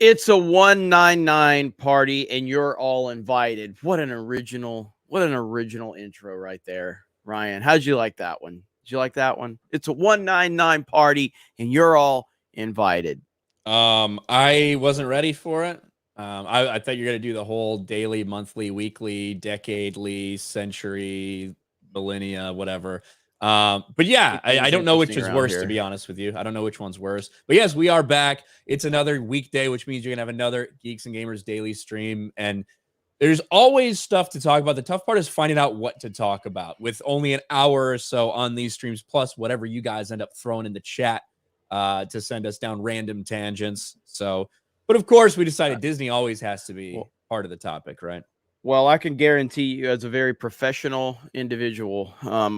It's a 199 party and you're all invited. What an original intro right there. Ryan, how'd you like that one? Did you like that one? It's a 199 party and you're all invited. I wasn't ready for it. I thought you were gonna do the whole daily, monthly, weekly, decadely, century, millennia, whatever. But yeah, I don't know which is worse, to be honest with you. I don't know which one's worse. But yes, we are back. It's another weekday, which means you're gonna have another Geeks and Gamers daily stream. And there's always stuff to talk about. The tough part is finding out what to talk about with only an hour or so on these streams, plus whatever you guys end up throwing in the chat to send us down random tangents. So, but of course, we decided Disney always has to be part of the topic, right? Well, I can guarantee you, as a very professional individual,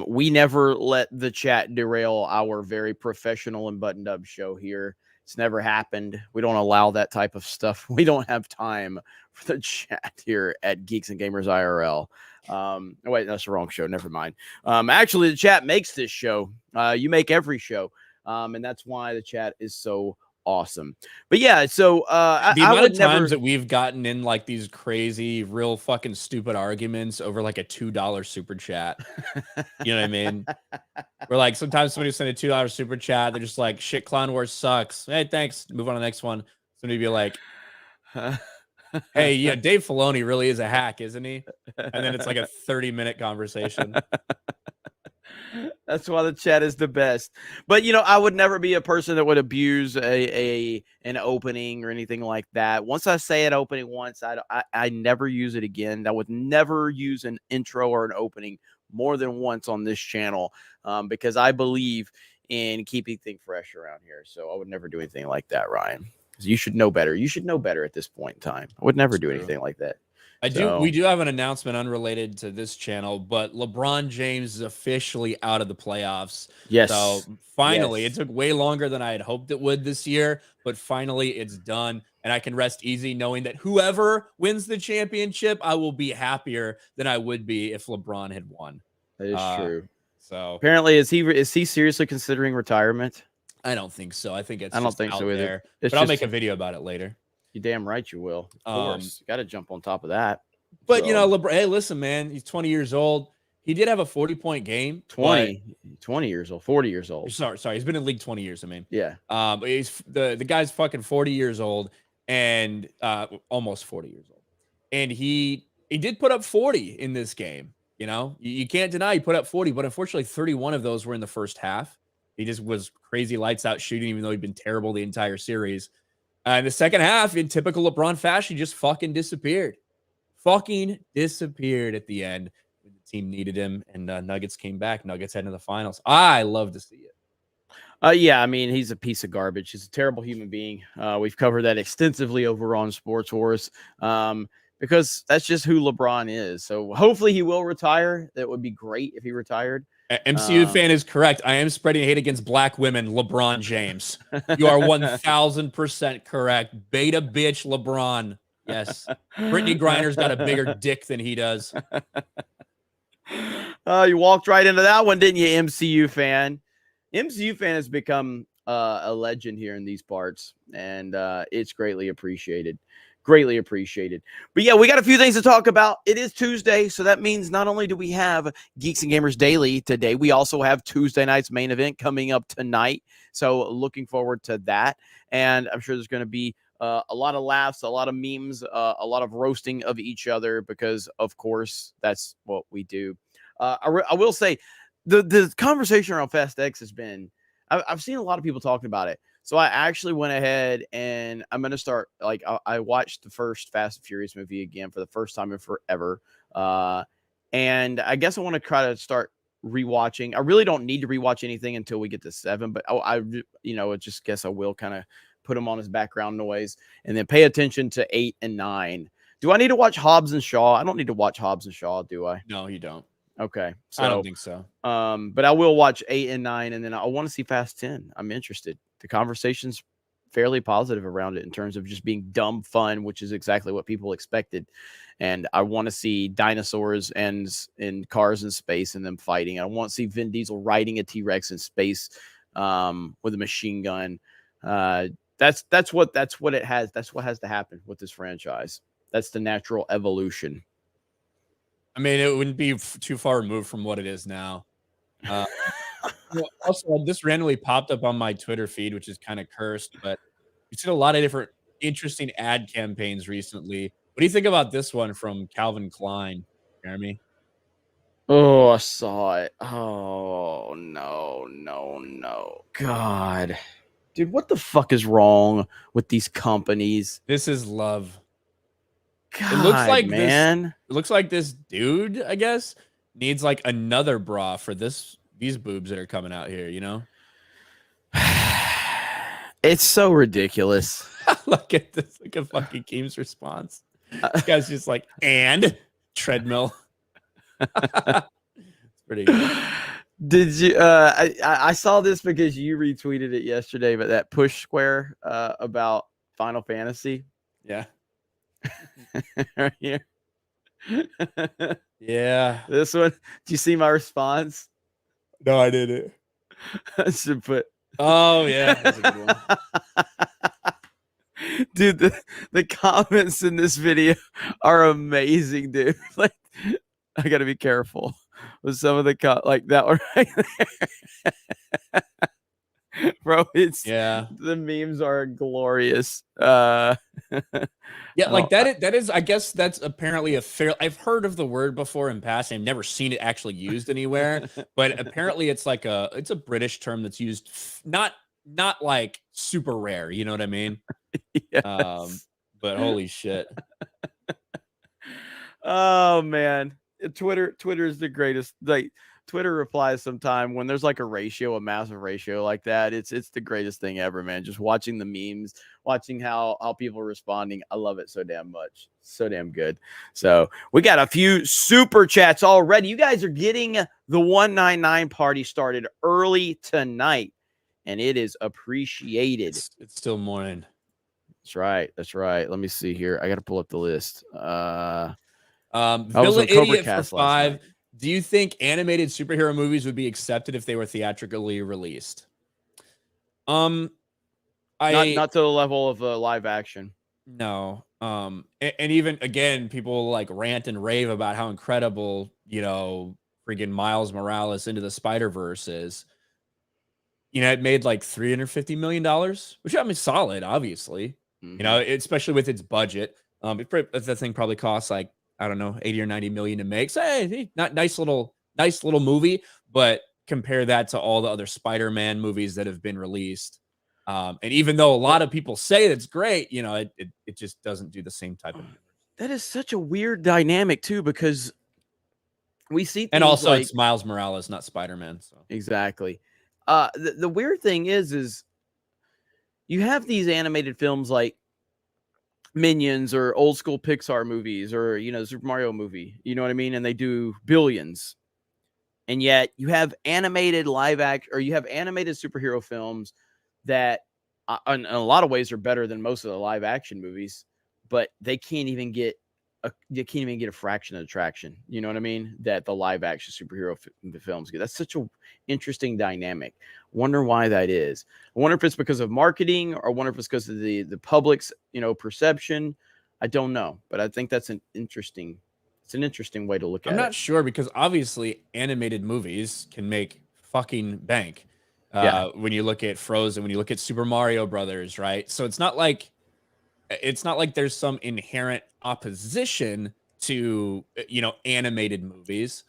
we never let the chat derail our very professional and buttoned up show here. It's never happened. We don't allow that type of stuff. We don't have time for the chat here at Geeks and Gamers IRL. Wait, that's the wrong show. Never mind. Actually, the chat makes this show. You make every show. And that's why the chat is so awesome. But yeah, so the amount of times that we've gotten in like these crazy, real fucking stupid arguments over like a $2 super chat. You know what I mean? Where like sometimes somebody send a $2 super chat, they're just like, shit, Clown Wars sucks. Hey, thanks. Move on to the next one. Somebody be like, hey, yeah, Dave Filoni really is a hack, isn't he? And then it's like a 30-minute conversation. That's why the chat is the best. But you know, I would never be a person that would abuse an opening or anything like that. Once I say an opening once, I never use it again. I would never use an intro or an opening more than once on this channel, because I believe in keeping things fresh around here. So I would never do anything like that, Ryan. You should know better. You should know better at this point in time. I would never do anything like that. We do have an announcement unrelated to this channel, but LeBron James is officially out of the playoffs. Yes. So finally, it took way longer than I had hoped it would this year, but finally it's done. And I can rest easy knowing that whoever wins the championship, I will be happier than I would be if LeBron had won. That is true. So apparently, is he seriously considering retirement? I don't think so. I think I don't think so either. But I'll make a video about it later. You damn right you will. Of course. Got to jump on top of that. But, you know, LeBron, hey, listen, man, he's 20 years old. He did have a 40-point game. 20 years old, 40 years old. Sorry. He's been in the league 20 years, I mean. Yeah. He's the guy's fucking 40 years old and almost 40 years old. And he did put up 40 in this game. You know, you can't deny he put up 40, but unfortunately 31 of those were in the first half. He just was crazy lights out shooting, even though he'd been terrible the entire series. In the second half, in typical LeBron fashion, he just fucking disappeared. Fucking disappeared at the end when the team needed him, and Nuggets came back. Nuggets heading to the finals. I love to see it. Yeah, I mean, he's a piece of garbage. He's a terrible human being. We've covered that extensively over on Sports Wars, because that's just who LeBron is. So hopefully he will retire. That would be great if he retired. MCU fan is correct. I am spreading hate against black women, LeBron James. You are 1,000% correct. Beta bitch LeBron. Yes. Brittany Griner's got a bigger dick than he does. You walked right into that one, didn't you, MCU fan? MCU fan has become a legend here in these parts, and it's greatly appreciated. Greatly appreciated. But yeah, we got a few things to talk about. It is Tuesday, so that means not only do we have Geeks and Gamers Daily today, we also have Tuesday night's main event coming up tonight. So looking forward to that. And I'm sure there's going to be a lot of laughs, a lot of memes, a lot of roasting of each other, because, of course, that's what we do. I will say the conversation around Fast X has been, I've seen a lot of people talking about it. So I actually went ahead and I'm going to start, like, I watched the first Fast and Furious movie again for the first time in forever. And I guess I want to try to start rewatching. I really don't need to rewatch anything until we get to 7, but I just guess I will kind of put them on as background noise and then pay attention to 8 and 9. Do I need to watch Hobbs and Shaw? I don't need to watch Hobbs and Shaw, do I? No, you don't. Okay. So, I don't think so. But I will watch 8 and 9, and then I want to see Fast 10. I'm interested. The conversation's fairly positive around it in terms of just being dumb fun, which is exactly what people expected. And I want to see dinosaurs and cars in space and them fighting. I want to see Vin Diesel riding a T-Rex in space with a machine gun. That's what it has. That's what has to happen with this franchise. That's the natural evolution. I mean, it wouldn't be too far removed from what it is now. Also, this randomly popped up on my Twitter feed, which is kind of cursed, but we've seen a lot of different interesting ad campaigns recently. What do you think about this one from Calvin Klein, Jeremy? Oh, I saw it. Oh, no. God. Dude, what the fuck is wrong with these companies? This is love. God, It looks like man. It looks like this dude, I guess, needs like another bra for these boobs that are coming out here, you know? It's so ridiculous. Look at this, like a fucking Keem's response. This guy's just like, and treadmill. It's pretty good. Did you I saw this because you retweeted it yesterday, but that push square about Final Fantasy. Yeah. Right here. Yeah. This one. Do you see my response? No, I didn't. I should put. Oh yeah, that's a good one. Dude, the comments in this video are amazing, dude. Like, I gotta be careful with some of the like that one right there. Bro, it's the memes are glorious. Yeah, like that is I guess that's apparently a fair. I've heard of the word before in passing. I've never seen it actually used anywhere, but apparently it's like it's a British term that's used not like super rare, you know what I mean? Yes. But holy shit. Oh man. Twitter is the greatest. Like, Twitter replies sometime when there's like a massive ratio like that. It's the greatest thing ever, man. Just watching the memes, watching how people are responding. I love it so damn much. So damn good. So we got a few super chats already. You guys are getting the 199 party started early tonight, and it is appreciated. It's still morning. That's right. Let me see here. I got to pull up the list. Villa Idiot for 5. Do you think animated superhero movies would be accepted if they were theatrically released? Not to the level of live action. No. And even again, people like rant and rave about how incredible, freaking Miles Morales Into the Spider-Verse is. It made like $350 million, which I mean, solid, obviously. Mm-hmm. Especially with its budget. The thing probably costs like, I don't know, 80 or 90 million to make. So, hey, not nice little movie, but compare that to all the other Spider-Man movies that have been released. And even though a lot of people say it's great, it just doesn't do the same type of numbers. That is such a weird dynamic too, because we see things, and also like, it's Miles Morales, not Spider-Man. So exactly. The weird thing is you have these animated films like Minions or old school Pixar movies or, Super Mario movie, you know what I mean? And they do billions. And yet you have animated live act, or you have animated superhero films that in a lot of ways are better than most of the live action movies, but they can't even get a fraction of the traction. You know what I mean? That the live action superhero films get. That's such a interesting dynamic. Wonder why that is. I wonder if it's because of marketing, or I wonder if it's because of the public's, perception. I don't know, but I think that's an interesting way to look at it. I'm not sure, because obviously animated movies can make fucking bank. When you look at Frozen, when you look at Super Mario Brothers, right? So it's not like there's some inherent opposition to, animated movies.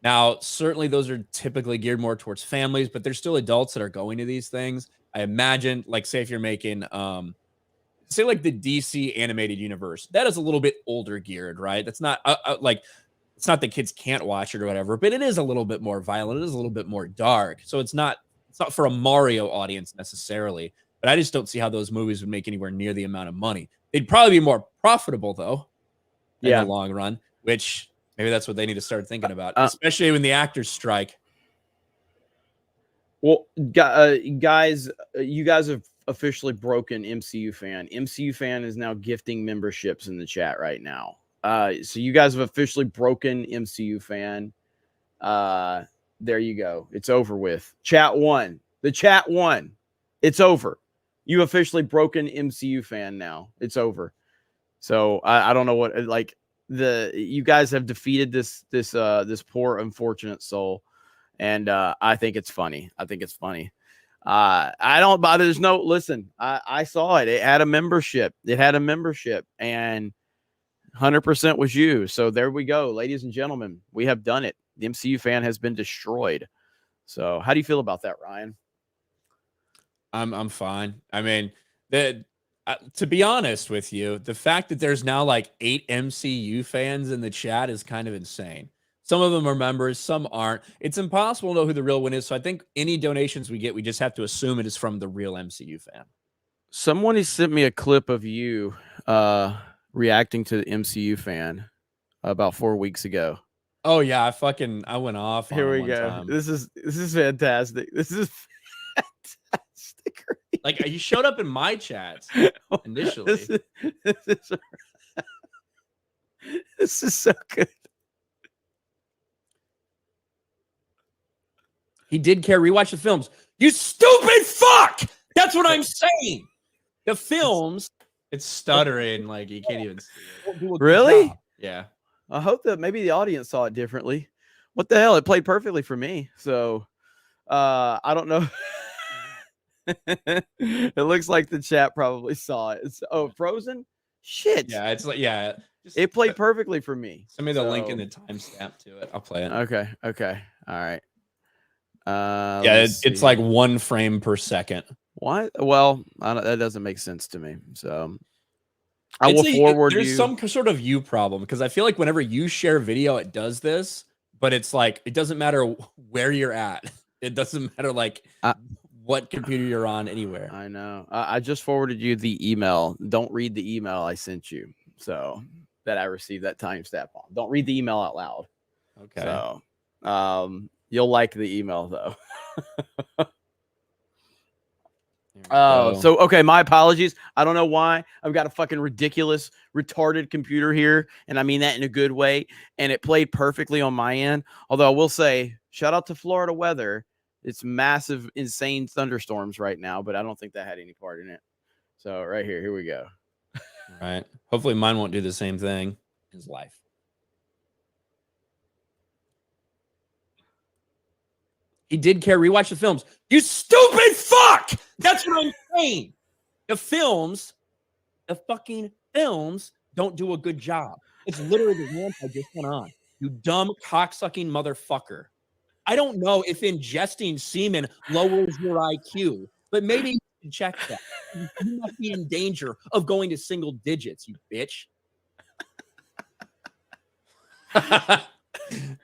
Now, certainly those are typically geared more towards families, but there's still adults that are going to these things. I imagine, like, say if you're making, say like the DC animated universe, that is a little bit older geared, right? That's not like, it's not that kids can't watch it or whatever, but it is a little bit more violent. It is a little bit more dark. So it's not for a Mario audience necessarily, but I just don't see how those movies would make anywhere near the amount of money. They'd probably be more profitable though, in the long run, which maybe that's what they need to start thinking about, especially when the actors strike. Well, guys, you guys have officially broken MCU fan. MCU fan is now gifting memberships in the chat right now. So you guys have officially broken MCU fan. There you go. It's over with. The chat won. It's over. You officially broken MCU fan now. It's over. So I don't know what like you guys have defeated this poor unfortunate soul, and I think it's funny. I think it's funny. I don't bother. There's no listen. I saw it. It had a membership. And 100% was you. So there we go, ladies and gentlemen. We have done it. The MCU fan has been destroyed. So how do you feel about that, Ryan? I'm fine. I mean, to be honest with you, the fact that there's now like 8 MCU fans in the chat is kind of insane. Some of them are members, some aren't. It's impossible to know who the real one is. So I think any donations we get, we just have to assume it is from the real MCU fan. Someone has sent me a clip of you reacting to the MCU fan about 4 weeks ago. Oh yeah, I went off. Here we go. Time. This is fantastic. This is fantastic. Like you showed up in my chats initially. This is so good. He did care. Rewatch the films. You stupid fuck! That's what I'm saying. The films, it's stuttering like you can't even see it. Really? Yeah. I hope that maybe the audience saw it differently. What the hell? It played perfectly for me. So I don't know. It looks like the chat probably saw it. Frozen? Shit. Yeah, it's like it played perfectly for me. Send me the link and the timestamp to it. I'll play it. Okay. All right. Yeah, it's like 1 frame per second. What? Well, that doesn't make sense to me. So I will forward you. There's some sort of you problem because I feel like whenever you share video, it does this, but it's like it doesn't matter where you're at. It doesn't matter like what computer you're on anywhere. I know. I just forwarded you the email. Don't read the email I sent you. So that I received that timestamp on. Don't read the email out loud. Okay. So you'll like the email though. So okay, my apologies. I don't know why I've got a fucking ridiculous, retarded computer here, and I mean that in a good way. And it played perfectly on my end. Although I will say, shout out to Florida weather. It's massive, insane thunderstorms right now, but I don't think that had any part in it. So right here we go. Right. Hopefully mine won't do the same thing in his life. He did care. Rewatch the films. You stupid fuck! That's what I'm saying. The fucking films don't do a good job. It's literally the rant I just went on. You dumb cocksucking motherfucker. I don't know if ingesting semen lowers your IQ, but maybe you should check that. You must be in danger of going to single digits, you bitch.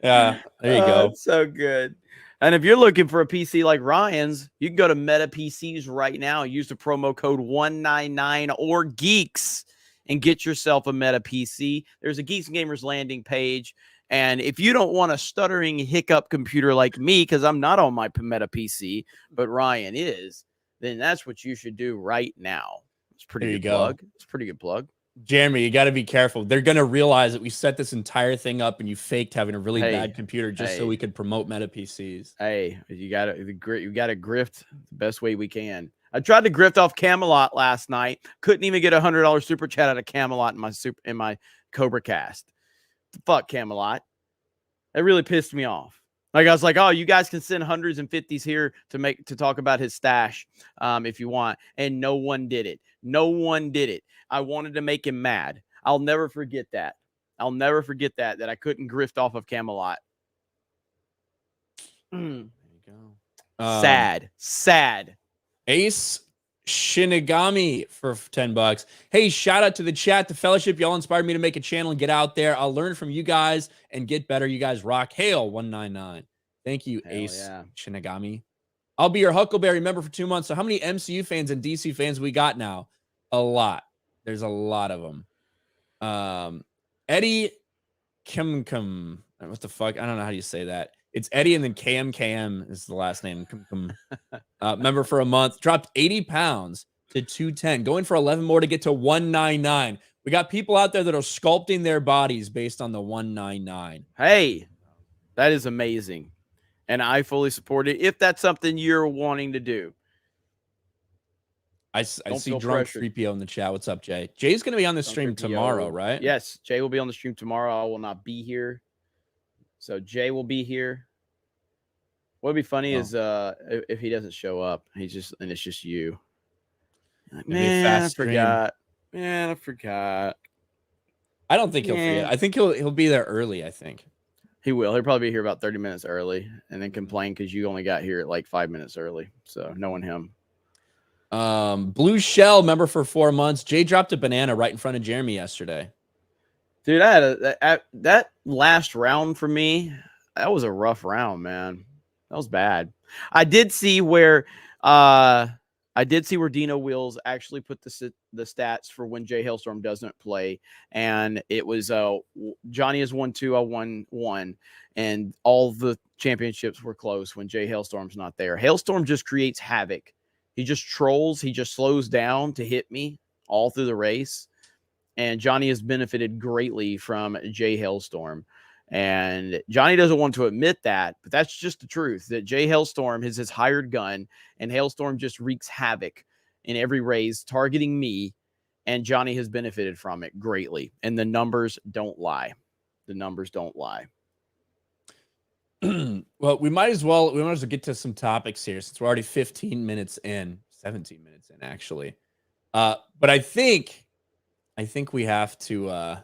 Yeah, there you go. It's so good. And if you're looking for a PC like Ryan's, you can go to Meta PCs right now. Use the promo code 199 or Geeks and get yourself a Meta PC. There's a Geeks Gamers landing page. And if you don't want a stuttering hiccup computer like me, because I'm not on my Meta PC, but Ryan is, then that's what you should do right now. It's pretty good plug. It's a pretty good plug. Jeremy, you got to be careful. They're going to realize that we set this entire thing up and you faked having a really bad computer just so we could promote Meta PCs. Hey, you got to grift the best way we can. I tried to grift off Camelot last night. Couldn't even get $100 super chat out of Camelot in my Cobra Cast. Fuck Camelot. That really pissed me off. Like I was like, oh, you guys can send hundreds and fifties here to talk about his stash if you want. And no one did it. No one did it. I wanted to make him mad. I'll never forget that. That I couldn't grift off of Camelot. There you go. Sad. Ace Shinigami for $10. Hey, shout out to the chat, the fellowship. Y'all inspired me to make a channel and get out there. I'll learn from you guys and get better. You guys rock. Hail 199. Thank you, Ace Shinigami. I'll be your Huckleberry member for 2 months. So how many MCU fans and DC fans we got now? A lot. There's a lot of them. Eddie Kim. What the fuck? I don't know how you say that. It's Eddie and then KM is the last name. Member for a month. Dropped 80 pounds to 210. Going for 11 more to get to 199. We got people out there that are sculpting their bodies based on the 199. Hey, that is amazing. And I fully support it if that's something you're wanting to do. I Don't see feel drunk pressured. 3PO in the chat. What's up, Jay? Jay's going to be on the Don't stream tomorrow, 3PO. right? Yes, Jay will be on the stream tomorrow. I will not be here. So Jay will be here. What'd be funny Oh, is if he doesn't show up, and it's just you. Like, it'll be a man, I fast stream. forgot. Man, I forgot. I don't think he'll forget. Man, I think he'll be there early, I think. he will. He'll probably be here about 30 minutes early and then complain because you only got here at like 5 minutes early. So knowing him. Blue Shell member for 4 months. Jay dropped a banana right in front of Jeremy yesterday. Dude, I had that last round for me. That was a rough round, man. That was bad. I did see where Dino Wheels actually put the stats for when Jay Hailstorm doesn't play, and it was Johnny has won 2, I won 1, and all the championships were close when Jay Hailstorm's not there. Hailstorm just creates havoc. He just trolls. He just slows down to hit me all through the race. And Johnny has benefited greatly from Jay Hailstorm. And Johnny doesn't want to admit that, but that's just the truth, that Jay Hailstorm is his hired gun, and Hailstorm just wreaks havoc in every race, targeting me, and Johnny has benefited from it greatly. And the numbers don't lie. The numbers don't lie. Well, we might as well get to some topics here since we're already 15 minutes in, 17 minutes in, actually. But I think we have to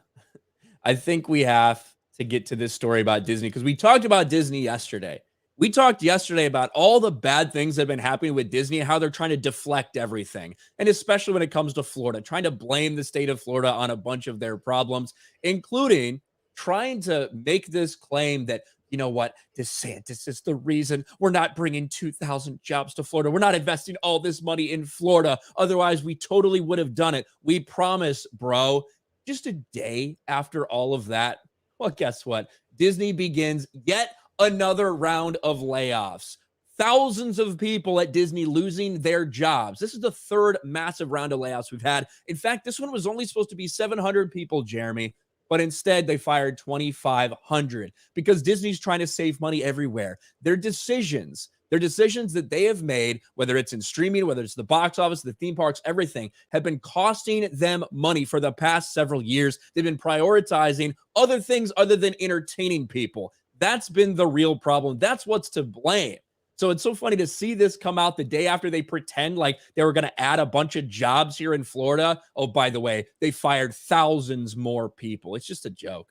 get to this story about Disney, because we talked about Disney yesterday. We talked yesterday about all the bad things that have been happening with Disney and how they're trying to deflect everything. And especially when it comes to Florida, trying to blame the state of Florida on a bunch of their problems, including trying to make this claim that, you know what, DeSantis is the reason we're not bringing 2,000 jobs to Florida. We're not investing all this money in Florida. Otherwise, we totally would have done it. We promise, bro. Just a day after all of that, well, guess what? Disney begins yet another round of layoffs. Thousands of people at Disney losing their jobs. This is the third massive round of layoffs we've had. In fact, this one was only supposed to be 700 people, Jeremy, but instead they fired 2,500 because Disney's trying to save money everywhere. Their decisions that they have made, whether it's in streaming, whether it's the box office, the theme parks, everything, have been costing them money for the past several years. They've been prioritizing other things other than entertaining people. That's been the real problem. That's what's to blame. So it's so funny to see this come out the day after they pretend like they were going to add a bunch of jobs here in Florida. Oh, by the way, they fired thousands more people. It's just a joke.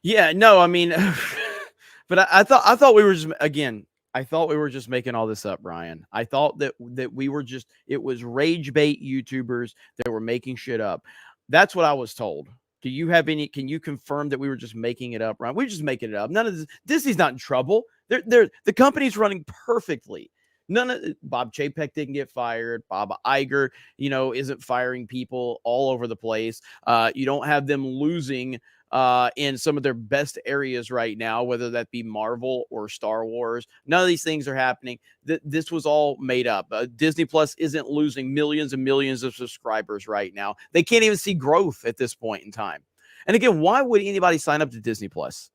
Yeah, no, I mean, but I thought we were just, again, I thought we were just making all this up, Brian. I thought that we were just, it was rage bait YouTubers that were making shit up. That's what I was told. Do you have any, can you confirm that we were just making it up, Brian? We're just making it up. None of this, Disney's not in trouble. The company's running perfectly. None of Bob Chapek didn't get fired. Bob Iger, isn't firing people all over the place. You don't have them losing in some of their best areas right now, whether that be Marvel or Star Wars. None of these things are happening. This was all made up. Disney Plus isn't losing millions and millions of subscribers right now. They can't even see growth at this point in time. And again, why would anybody sign up to Disney Plus?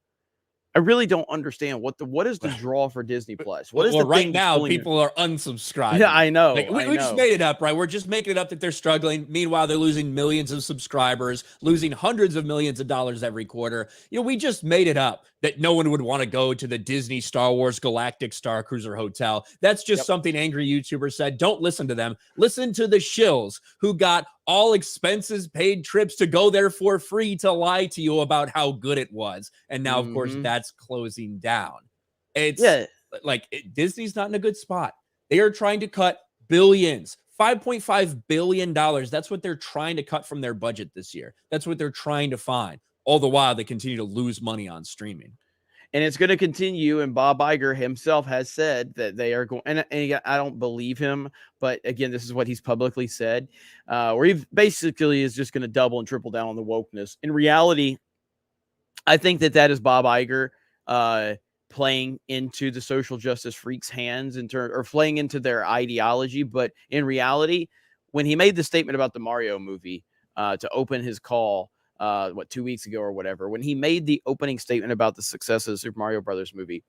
I really don't understand what is the draw for Disney Plus. What is the right thing now? People are unsubscribing. Yeah, I know. Like, we just made it up, right? We're just making it up that they're struggling. Meanwhile, they're losing millions of subscribers, losing hundreds of millions of dollars every quarter. We just made it up that no one would want to go to the Disney Star Wars Galactic Star Cruiser Hotel. That's just something angry YouTubers said. Don't listen to them. Listen to the shills who got all expenses paid trips to go there for free to lie to you about how good it was. And now, of course, that's closing down. It's Disney's not in a good spot. They are trying to cut billions, $5.5 billion. That's what they're trying to cut from their budget this year. That's what they're trying to find. All the while, they continue to lose money on streaming. And it's going to continue. And Bob Iger himself has said that they are going, and I don't believe him, but again, this is what he's publicly said, where he basically is just going to double and triple down on the wokeness. In reality, I think that is Bob Iger playing into the social justice freaks' hands or playing into their ideology. But in reality, when he made the statement about the Mario movie to open his call, 2 weeks ago or whatever, when he made the opening statement about the success of the Super Mario Brothers movie,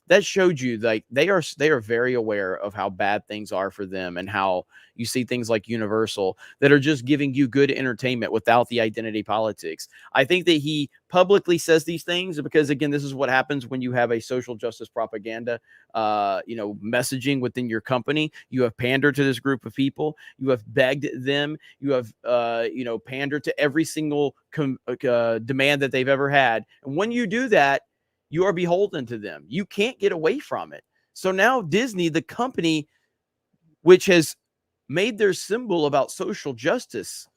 that showed you like they are very aware of how bad things are for them, and how you see things like Universal that are just giving you good entertainment without the identity politics. I think that he publicly says these things because, again, this is what happens when you have a social justice propaganda, messaging within your company. You have pandered to this group of people. You have begged them. You have, pandered to every single demand that they've ever had. And when you do that, you are beholden to them. You can't get away from it. So now Disney, the company, which has made their symbol about social justice,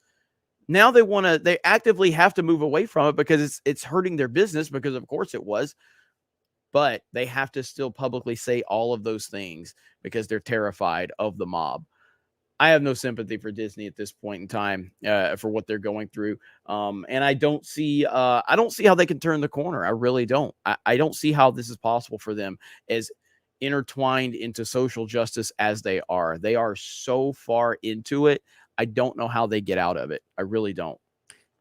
now they actively have to move away from it because it's hurting their business, because of course it was, but they have to still publicly say all of those things because they're terrified of the mob. I have no sympathy for Disney at this point in time, for what they're going through, and I don't see how they can turn the corner. I really don't. I don't see how this is possible for them, as intertwined into social justice as they are. They are so far into it. I don't know how they get out of it. I really don't.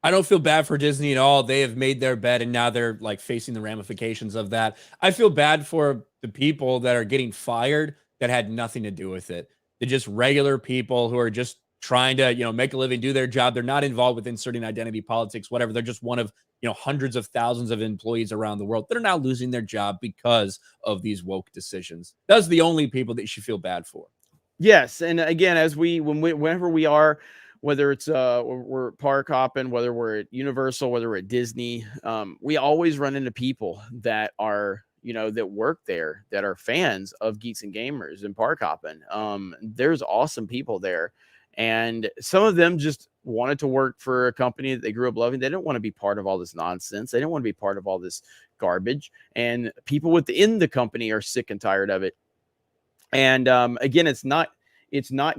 I don't feel bad for Disney at all. They have made their bed and now they're like facing the ramifications of that. I feel bad for the people that are getting fired that had nothing to do with it. They're just regular people who are just trying to, make a living, do their job. They're not involved with inserting identity politics, whatever. They're just one of, hundreds of thousands of employees around the world that are now losing their job because of these woke decisions. Those are the only people that you should feel bad for. Yes, and again, whenever we are, whether it's we're park hopping, whether we're at Universal, whether we're at Disney, we always run into people that are, that work there, that are fans of Geeks and Gamers and park hopping. There's awesome people there, and some of them just wanted to work for a company that they grew up loving. They didn't want to be part of all this nonsense. They didn't want to be part of all this garbage, and people within the company are sick and tired of it. And again, it's not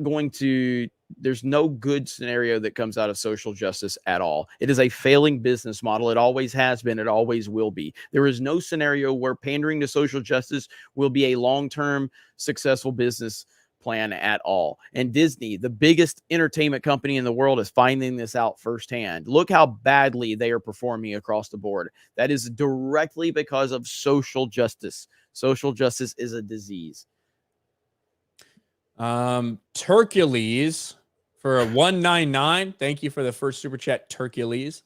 going to, there's no good scenario that comes out of social justice at all. It is a failing business model. It always has been. It always will be. There is no scenario where pandering to social justice will be a long-term successful business plan at all. And Disney, the biggest entertainment company in the world, is finding this out firsthand. Look how badly they are performing across the board. That is directly because of social justice. Social justice is a disease. Turkules for a 199. Thank you for the first super chat, Turkules.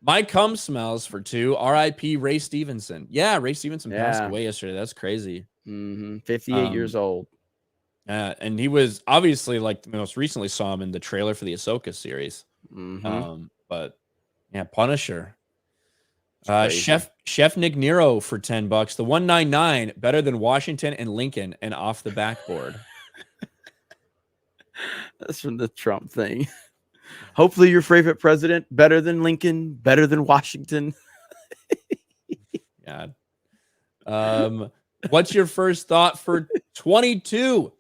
My cum smells for 2. R.I.P. Ray Stevenson. Yeah, Ray Stevenson passed away yesterday. That's crazy. 58 years old. And he was obviously, like, most recently saw him in the trailer for the Ahsoka series. But yeah, Punisher. Chef Nick Nero for $10. The 199, better than Washington and Lincoln and off the backboard. That's from the Trump thing. Hopefully your favorite president, better than Lincoln, better than Washington. God. What's your first thought for 22?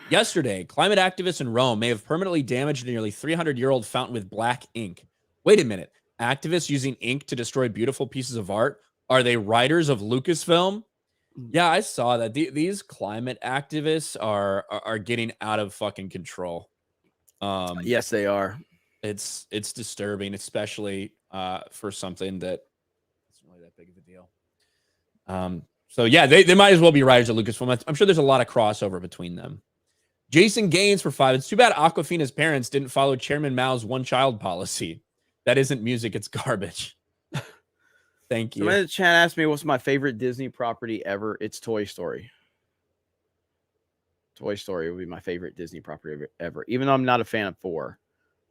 Yesterday, climate activists in Rome may have permanently damaged a nearly 300-year-old fountain with black ink. Wait a minute. Activists using ink to destroy beautiful pieces of art? Are they writers of Lucasfilm? Yeah, I saw that. These climate activists are getting out of fucking control. Yes, they are. It's disturbing, especially for something that isn't really that big of a deal. So yeah, they might as well be writers at Lucasfilm. I'm sure there's a lot of crossover between them. Jason Gaines for 5. It's too bad Aquafina's parents didn't follow Chairman Mao's one-child policy. That isn't music, it's garbage. Thank you. Somebody in the chat asked me what's my favorite Disney property ever. It's Toy Story. Toy Story would be my favorite Disney property ever, even though I'm not a fan of 4.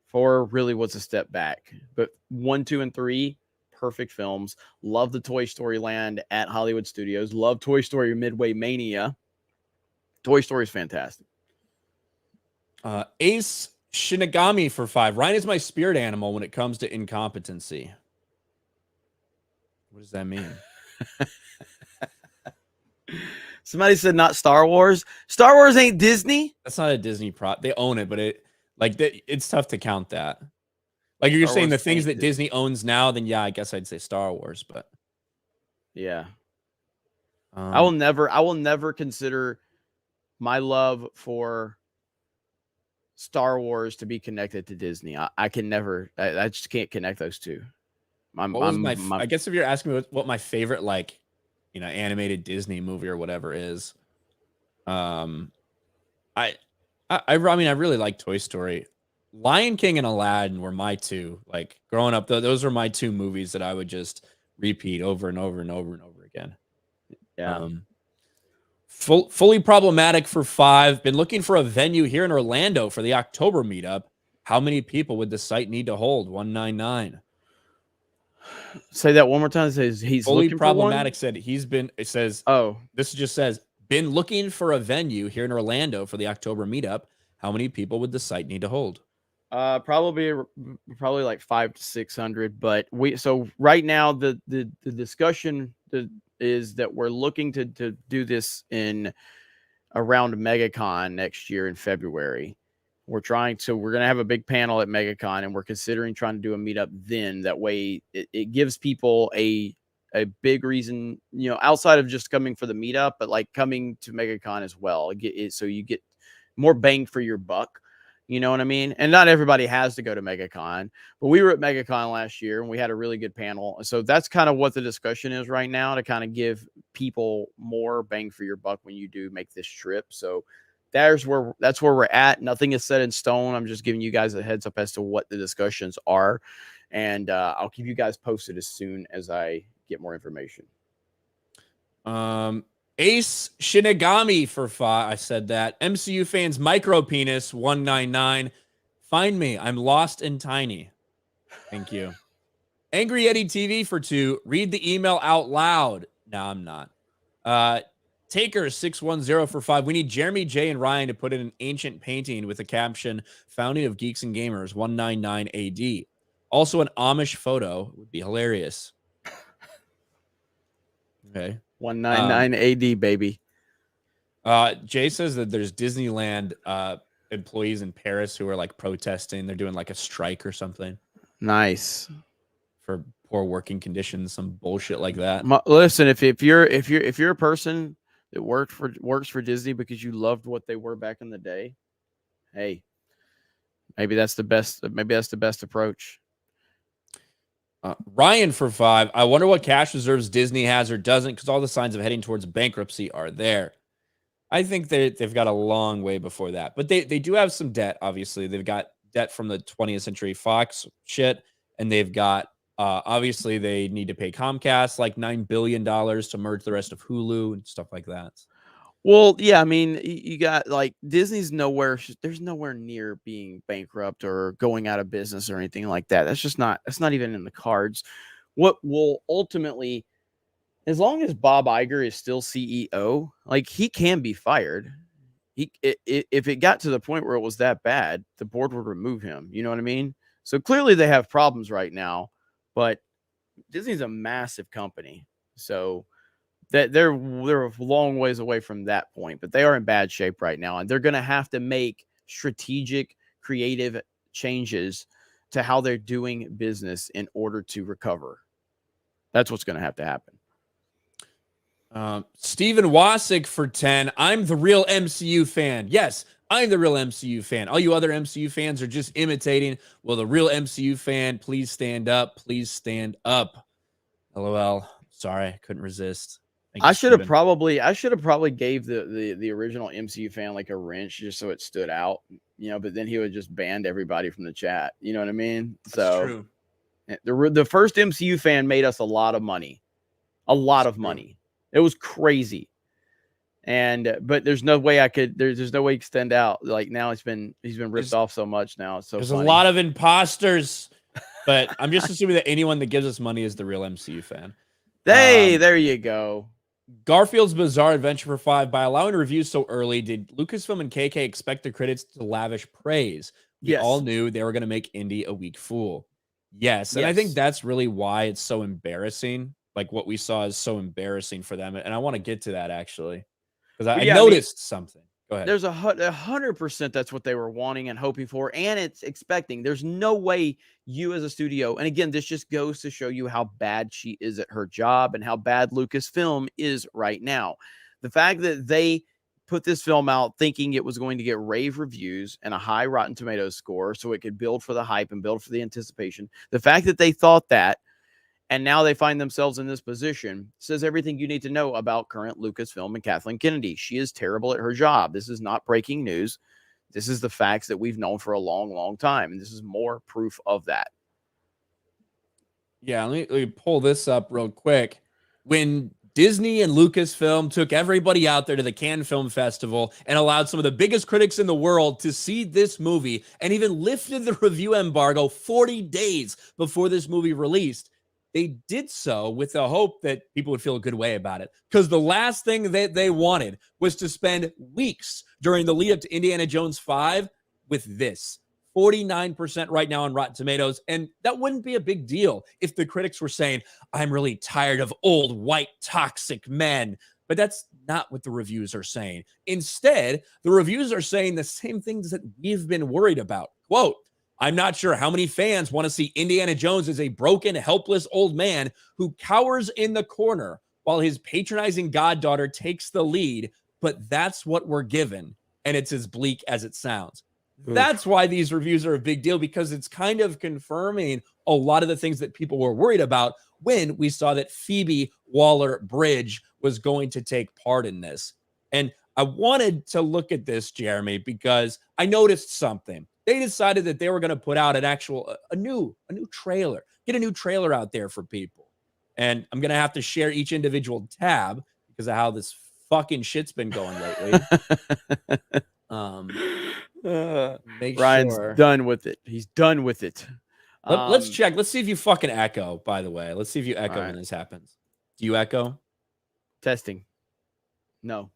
4 really was a step back, but 1, 2, and 3, perfect films. Love the Toy Story Land at Hollywood Studios. Love Toy Story Midway Mania. Toy Story is fantastic. Ace Shinigami for 5. Ryan is my spirit animal when it comes to incompetency. What does that mean? Somebody said not Star Wars. Star Wars ain't Disney. That's not a Disney prop. They own it, but it's tough to count that. Like you're saying the things that Disney owns now, then yeah, I guess I'd say Star Wars, but yeah. I will never consider my love for Star Wars to be connected to Disney. I can never. I just can't connect those two. I guess if you're asking me what my favorite like animated Disney movie or whatever is. I mean, I really like Toy Story. Lion King and Aladdin were my two. Like growing up, those were my two movies that I would just repeat over and over and over and over again. Yeah. Fully problematic for 5. Been looking for a venue here in Orlando for the October meetup. How many people would the site need to hold? 199. Say that one more time. It says he's Fully looking for one. problematic said it says, Oh, this just says, been looking for a venue here in Orlando for the October meetup. How many people would the site need to hold? probably like 500 to 600. But so right now the discussion is that we're looking to do this in around MegaCon next year in February. We're going to have a big panel at MegaCon, and we're considering trying to do a meetup then. That way it gives people a big reason, outside of just coming for the meetup, but like coming to MegaCon as well. So you get more bang for your buck. You know what I mean? And not everybody has to go to MegaCon, but we were at MegaCon last year and we had a really good panel. So that's kind of what the discussion is right now, to kind of give people more bang for your buck when you do make this trip. So that's where we're at. Nothing is set in stone. I'm just giving you guys a heads up as to what the discussions are. And I'll keep you guys posted as soon as I get more information. Ace Shinigami for 5. I said that. MCU fans micro penis 199. Find me. I'm lost and tiny. Thank you. Angry Yeti TV for 2. Read the email out loud. No, I'm not. Taker 610 for 5. We need Jeremy J and Ryan to put in an ancient painting with a caption, founding of Geeks and Gamers 199 AD. Also an Amish photo would be hilarious. Okay. 199 AD, baby. Jay says that there's Disneyland employees in Paris who are like protesting. They're doing like a strike or something. Nice. For poor working conditions, some bullshit like that. Listen, if you're a person that works for Disney because you loved what they were back in the day, hey, maybe that's the best approach. Ryan for 5. I wonder what cash reserves Disney has or doesn't, because all the signs of heading towards bankruptcy are there. I think they've got a long way before that, but they do have some debt. Obviously, they've got debt from the 20th Century Fox shit, and they've got obviously they need to pay Comcast like $9 billion to merge the rest of Hulu and stuff like that. Well, yeah, I mean, you got like Disney's there's nowhere near being bankrupt or going out of business or anything like that. That's not even in the cards. What will ultimately, as long as Bob Iger is still CEO, like he can be fired. If it got to the point where it was that bad, the board would remove him. You know what I mean? So clearly they have problems right now, but Disney's a massive company. So that they're a long ways away from that point, but they are in bad shape right now, and they're going to have to make strategic, creative changes to how they're doing business in order to recover. That's what's going to have to happen. Steven Wasick for 10. I'm the real MCU fan. Yes, I'm the real MCU fan. All you other MCU fans are just imitating. Well, the real MCU fan, please stand up. Please stand up. LOL. Sorry, I couldn't resist. I should have probably gave the original MCU fan like a wrench just so it stood out, but then he would just ban everybody from the chat. You know what I mean? That's true. The first MCU fan made us a lot of money. Money. It was crazy. But there's no way there's no way he can stand out. Like now he's been ripped off so much now. It's so there's funny. A lot of imposters, but I'm just assuming that anyone that gives us money is the real MCU fan. Hey, there you go. Garfield's Bizarre Adventure for 5. By allowing reviews so early, did Lucasfilm and KK expect the critics to lavish praise? We all knew they were going to make Indy a weak fool. Yes. And I think that's really why it's so embarrassing. Like what we saw is so embarrassing for them. And I want to get to that actually, because I noticed something. Go ahead. There's 100% that's what they were wanting and hoping for, and it's expecting. There's no way you as a studio, and again, this just goes to show you how bad she is at her job and how bad Lucasfilm is right now. The fact that they put this film out thinking it was going to get rave reviews and a high Rotten Tomatoes score so it could build for the hype and build for the anticipation. The fact that they thought that And now they find themselves in this position. Says everything you need to know about current Lucasfilm and Kathleen Kennedy. She is terrible at her job. This is not breaking news. This is the facts that we've known for a long, long time. And this is more proof of that. Yeah, let me pull this up real quick. When Disney and Lucasfilm took everybody out there to the Cannes Film Festival and allowed some of the biggest critics in the world to see this movie and even lifted the review embargo 40 days before this movie released, they did so with the hope that people would feel a good way about it. Because the last thing that they wanted was to spend weeks during the lead up to Indiana Jones 5 with this. 49% right now on Rotten Tomatoes. And that wouldn't be a big deal if the critics were saying, I'm really tired of old, white, toxic men. But that's not what the reviews are saying. Instead, the reviews are saying the same things that we've been worried about. Quote, I'm not sure how many fans want to see Indiana Jones as a broken, helpless old man who cowers in the corner while his patronizing goddaughter takes the lead, but that's what we're given, and it's as bleak as it sounds. That's why these reviews are a big deal, because it's kind of confirming a lot of the things that people were worried about when we saw that Phoebe Waller-Bridge was going to take part in this. And I wanted to look at this, Jeremy, because I noticed something. They decided that they were going to put out a new trailer, get a new trailer out there for people. And I'm going to have to share each individual tab because of how this fucking shit's been going lately. Ryan's done with it. He's done with it. Let's check. Let's see if you fucking echo, by the way. Let's see if you echo when this happens. Do you echo? Testing. No.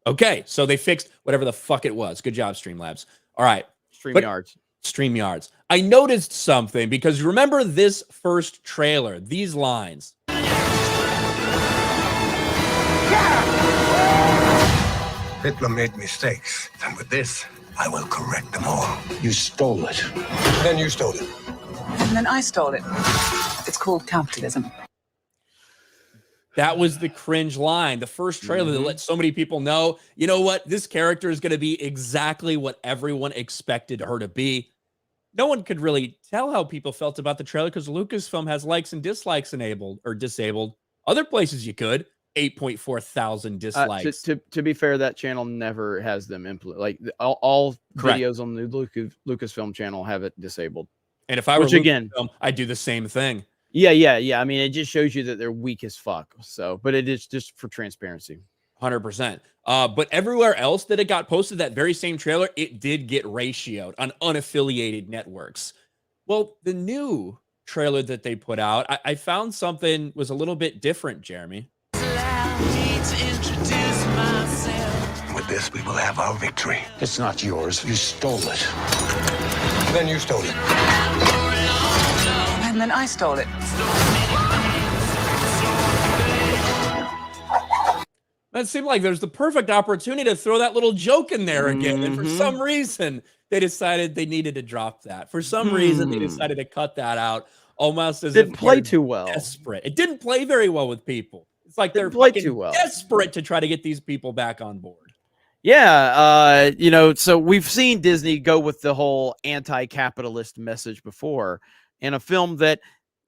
Okay, so they fixed whatever the fuck it was. Good job, Streamlabs. All right. StreamYards. I noticed something because remember this first trailer, these lines. Hitler made mistakes, and with this, I will correct them all. You stole it. Then you stole it. And then I stole it. It's called capitalism. That was the cringe line. The first trailer that let so many people know, you know what? This character is going to be exactly what everyone expected her to be. No one could really tell how people felt about the trailer because Lucasfilm has likes and dislikes enabled or disabled. Other places you could. 8.4 thousand dislikes. To be fair, that channel never has them implement. Like all videos on the Lucasfilm channel have it disabled. And if I were Lucasfilm, I'd do the same thing. Yeah. I mean, it just shows you that they're weak as fuck. So, but it is just for transparency. 100%. But everywhere else that it got posted, that very same trailer, it did get ratioed on unaffiliated networks. Well, the new trailer that they put out, I found something was a little bit different, Jeremy. With this, we will have our victory. It's not yours. You stole it. Then you stole it. And then I stole it. That seemed like there's the perfect opportunity to throw that little joke in there again. And for some reason, they decided they needed to drop that. For some reason, they decided to cut that out almost as if it didn't play too well. Desperate. It didn't play very well with people. It's like they're too well. Desperate to try to get these people back on board. Yeah, so we've seen Disney go with the whole anti-capitalist message before in a film that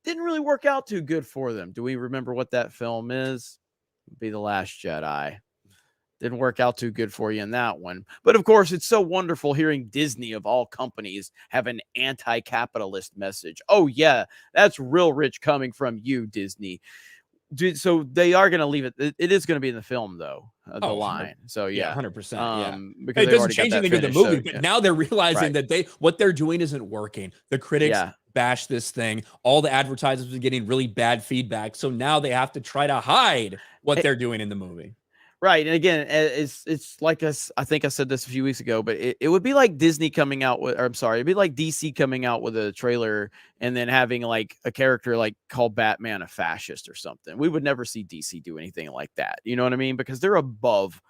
didn't really work out too good for them. Do we remember what that film is? It'd be The Last Jedi. Didn't work out too good for you in that one. But of course, it's so wonderful hearing Disney of all companies have an anti-capitalist message. Oh yeah, that's real rich coming from you, Disney. So they are going to leave it. It is going to be in the film, though, the line. So yeah, 100%. Yeah, because it doesn't change anything with the movie. But now they're realizing that what they're doing isn't working. The critics bash this thing. All the advertisers are getting really bad feedback. So now they have to try to hide what they're doing in the movie. Right. And again, it's like us. I think I said this a few weeks ago, but it would be like Disney coming out with, or I'm sorry, it'd be like DC coming out with a trailer and then having like a character like called Batman a fascist or something. We would never see DC do anything like that. You know what I mean? Because they're above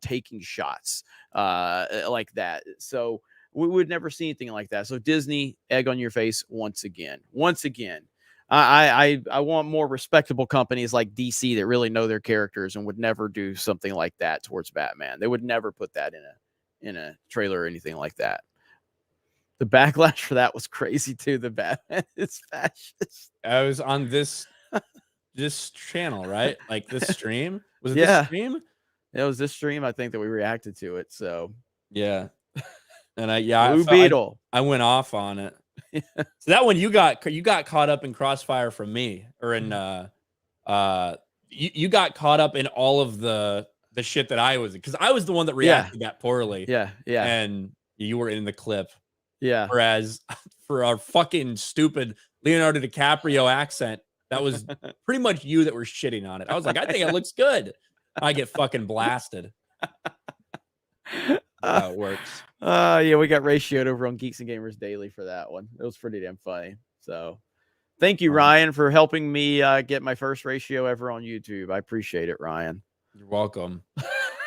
taking shots like that. So we would never see anything like that. So Disney, egg on your face once again. I want more respectable companies like DC that really know their characters and would never do something like that towards Batman. They would never put that in a trailer or anything like that. The backlash for that was crazy too. The Batman is fascist. I was on this channel, right? Like this stream. Was it this Yeah. stream? It was this stream, I think, that we reacted to it. So Yeah. And Blue Beetle. I went off on it. So that one you got caught up in crossfire from me, or in you got caught up in all of the shit that I was, because I was the one that reacted that poorly. Yeah. And you were in the clip. Yeah. Whereas for our fucking stupid Leonardo DiCaprio accent, that was pretty much you that were shitting on it. I was like, I think it looks good. I get fucking blasted. How it works. Yeah, we got ratioed over on Geeks and Gamers Daily for that one. It was pretty damn funny. So thank you, Ryan, for helping me get my first ratio ever on YouTube. I appreciate it, Ryan. You're welcome.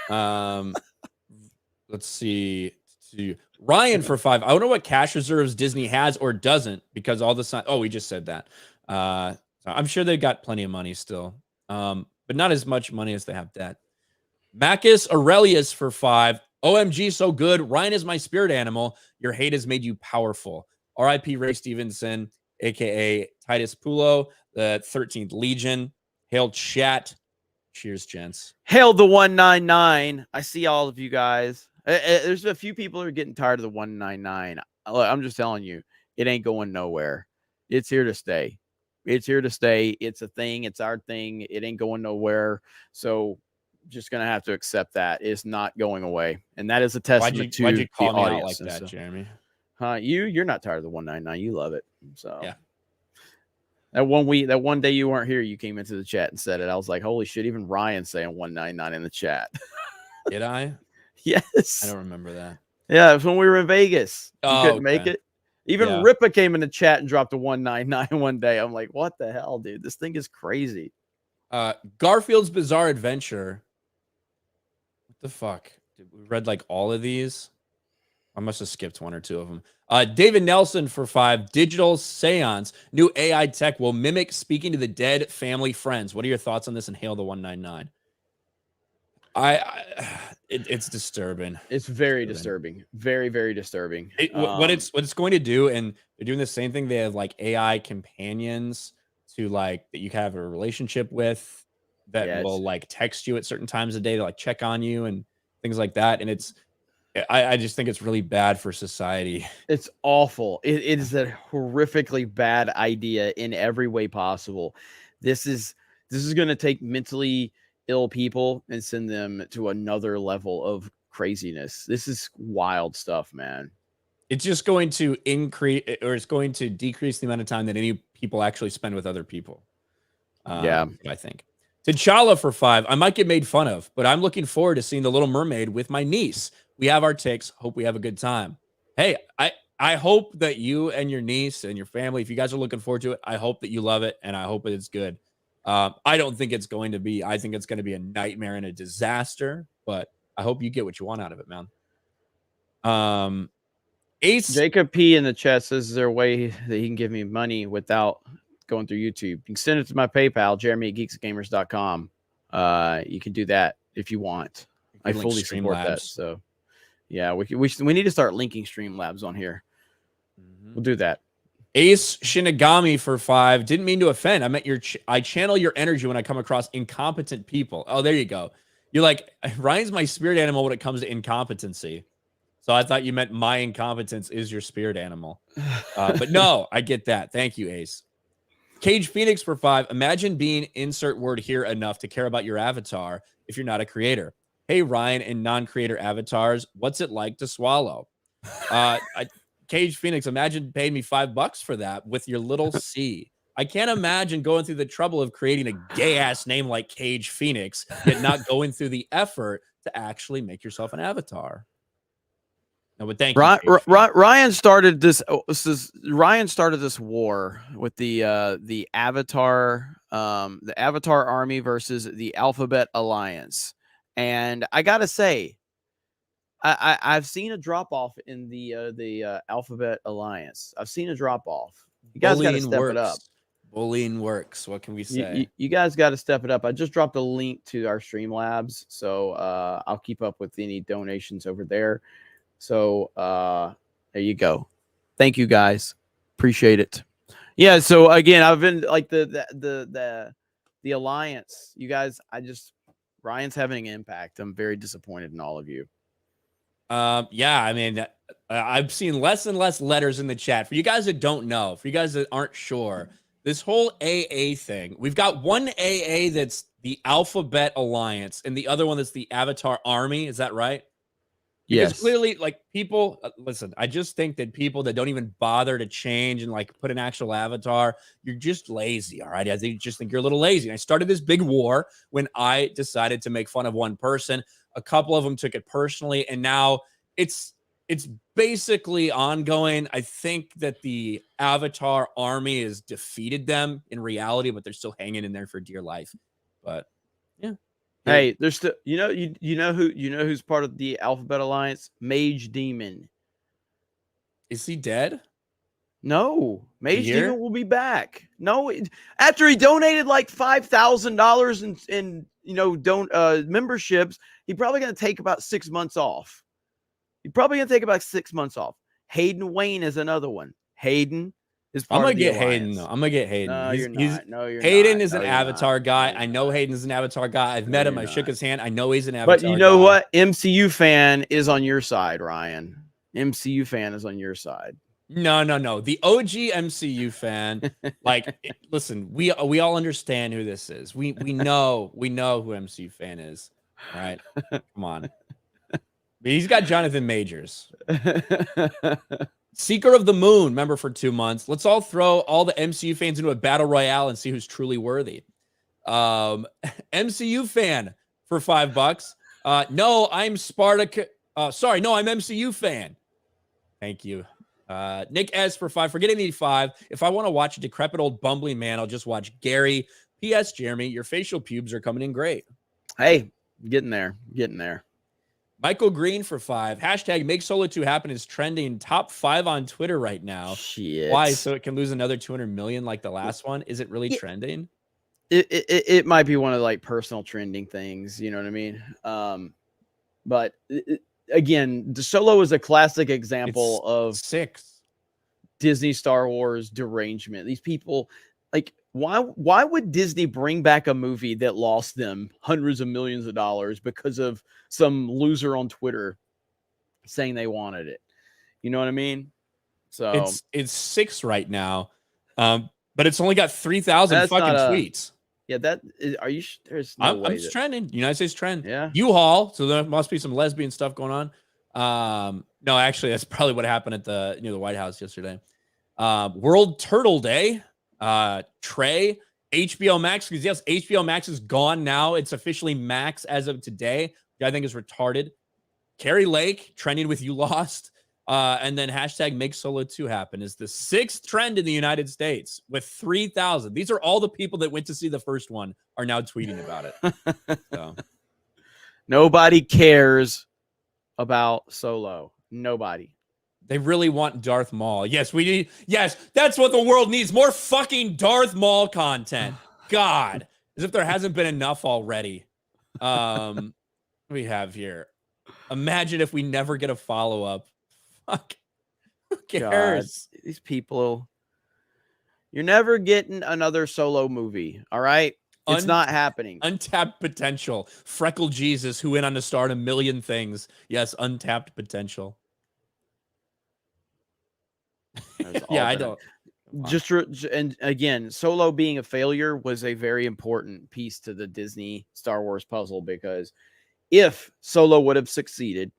Let's see. Ryan for 5. I don't know what cash reserves Disney has or doesn't, because all the oh, we just said that. I'm sure they've got plenty of money still, but not as much money as they have debt. Marcus Aurelius for 5. OMG, so good. Ryan is my spirit animal. Your hate has made you powerful. R.I.P. Ray Stevenson, a.k.a. Titus Pulo, the 13th Legion. Hail chat. Cheers, gents. Hail the 199. I see all of you guys. There's a few people who are getting tired of the 199. I'm just telling you, it ain't going nowhere. It's here to stay. It's here to stay. It's a thing. It's our thing. It ain't going nowhere. So just going to have to accept that. It's not going away. And that is a testament to why'd you call the me audience. out like that, Jeremy? You're not tired of the 199. You love it. So yeah. That one day you weren't here, you came into the chat and said it. I was like, holy shit, even Ryan's saying 199 in the chat. Did I? Yes. I don't remember that. Yeah, it was when we were in Vegas. You couldn't make okay. it. Even Ripa came in the chat and dropped a 199 one day. I'm like, what the hell, dude? This thing is crazy. Garfield's Bizarre Adventure. What the fuck? We read like all of these. I must have skipped one or two of them. David Nelson for 5. Digital seance. New AI tech will mimic speaking to the dead family friends. What are your thoughts on this? And hail the 199. It's disturbing. It's very disturbing. Very, very disturbing. What it's going to do, and they're doing the same thing. They have like AI companions to like that you have a relationship with that will like text you at certain times of day to like check on you and things like that. And I just think it's really bad for society. It's awful. It is a horrifically bad idea in every way possible. This is going to take mentally ill people and send them to another level of craziness. This is wild stuff, man. It's just going to increase, or it's going to decrease the amount of time that any people actually spend with other people. I think. T'Challa for 5. I might get made fun of, but I'm looking forward to seeing The Little Mermaid with my niece. We have our takes. Hope we have a good time. Hey, I hope that you and your niece and your family, if you guys are looking forward to it, I hope that you love it, and I hope it's good. I don't think it's going to be. I think it's going to be a nightmare and a disaster, but I hope you get what you want out of it, man. Ace Jacob P in the chat says, is there a way that he can give me money without going through YouTube? You can send it to my PayPal, jeremy@geeksgamers.com. You can do that if you want. I fully support that. So yeah, we need to start linking Streamlabs on here. We'll do that. Ace Shinigami for 5. Didn't mean to offend. I meant I channel your energy when I come across incompetent people. Oh, there you go. You're like, Ryan's my spirit animal when it comes to incompetency. So I thought you meant my incompetence is your spirit animal. But no, I get that. Thank you, Ace. Cage Phoenix for 5. Imagine being insert word here enough to care about your avatar if you're not a creator. Hey, Ryan and non-creator avatars, what's it like to swallow? Cage Phoenix, imagine paying me $5 for that with your little C. I can't imagine going through the trouble of creating a gay-ass name like Cage Phoenix, yet not going through the effort to actually make yourself an avatar. No, but thank you. Ryan started this. Ryan started this war with the Avatar, the Avatar Army versus the Alphabet Alliance, and I gotta say, I've seen a drop off in the Alphabet Alliance. I've seen a drop off. You guys got to step it up. Bullying works. What can we say? You guys got to step it up. I just dropped a link to our Streamlabs, so I'll keep up with any donations over there. So there you go. Thank you guys. Appreciate it. Yeah. So again, I've been like the alliance. You guys, Ryan's having an impact. I'm very disappointed in all of you. Yeah, I mean, I've seen less and less letters in the chat. For you guys that don't know, for you guys that aren't sure, this whole AA thing, we've got one AA that's the Alphabet Alliance and the other one that's the Avatar Army. Is that right? Because Yes. clearly, like, people, listen, I just think that people that don't even bother to change and like put an actual avatar, you're just lazy. All right. Just think you're a little lazy. And I started this big war when I decided to make fun of one person. A couple of them took it personally, and now it's basically ongoing. I think that the Avatar Army has defeated them in reality, but they're still hanging in there for dear life. But yeah. Hey, there's still you know who's part of the Alphabet Alliance? Mage Demon. Is he dead? No, Mage Here? Demon will be back. No, after he donated like $5,000 in memberships, he's probably gonna take about 6 months off. He's probably gonna take about 6 months off. Hayden Wayne is another one. Hayden is I'm part gonna of the get alliance. Hayden though. I'm gonna get Hayden. No, you're not. No, you're Hayden not. is an No, you're Avatar not. guy. No, I you're know not. Hayden is an Avatar guy. I've No, met him. you're I shook not. his hand. I know he's an Avatar. But you know guy. what? MCU fan is on your side, Ryan. MCU fan is on your side. No. The OG MCU fan, like, listen, we all understand who this is. We know who MCU fan is. All right, come on. But he's got Jonathan Majors. Seeker of the Moon, member for 2 months. Let's all throw all the MCU fans into a battle royale and see who's truly worthy. MCU fan for $5. No, I'm Spartacus. Sorry, no, I'm MCU fan. Thank you. Nick S for $5. Forgetting the 5. If I want to watch a decrepit old bumbling man, I'll just watch Gary. P.S. Jeremy, your facial pubes are coming in great. Hey, getting there. Michael Green for $5. Hashtag make Solo 2 happen is trending top 5 on Twitter right now. Shit. Why? So it can lose another 200 million like the last one? Is it really trending? It might be one of like personal trending things. You know what I mean? But again, the Solo is a classic example of 6 Disney Star Wars derangement. These people, like, why would Disney bring back a movie that lost them hundreds of millions of dollars because of some loser on Twitter saying they wanted it? You know what I mean? So it's 6 right now, but it's only got 3,000 fucking tweets. Yeah, that is. Are you? There's no way. I'm just trending. United States trend. Yeah. U-Haul. So there must be some lesbian stuff going on. No, actually, that's probably what happened at the White House yesterday. World Turtle Day. Trey, HBO Max, because yes, HBO Max is gone now. It's officially Max as of today, which I think is retarded. Carrie Lake trending with You Lost. And then hashtag make Solo 2 happen is the 6th trend in the United States with 3,000. These are all the people that went to see the first one are now tweeting about it. So. Nobody cares about Solo. Nobody. They really want Darth Maul. Yes, we need. Yes, that's what the world needs. More fucking Darth Maul content. God, as if there hasn't been enough already. We have here. Imagine if we never get a follow-up. Fuck. Who cares? God, these people. You're never getting another Solo movie. All right. It's not happening. Untapped potential. Freckle Jesus, who went on to star in a million things. Yes, untapped potential. Yeah, I don't. And again, Solo being a failure was a very important piece to the Disney Star Wars puzzle, because if Solo would have succeeded,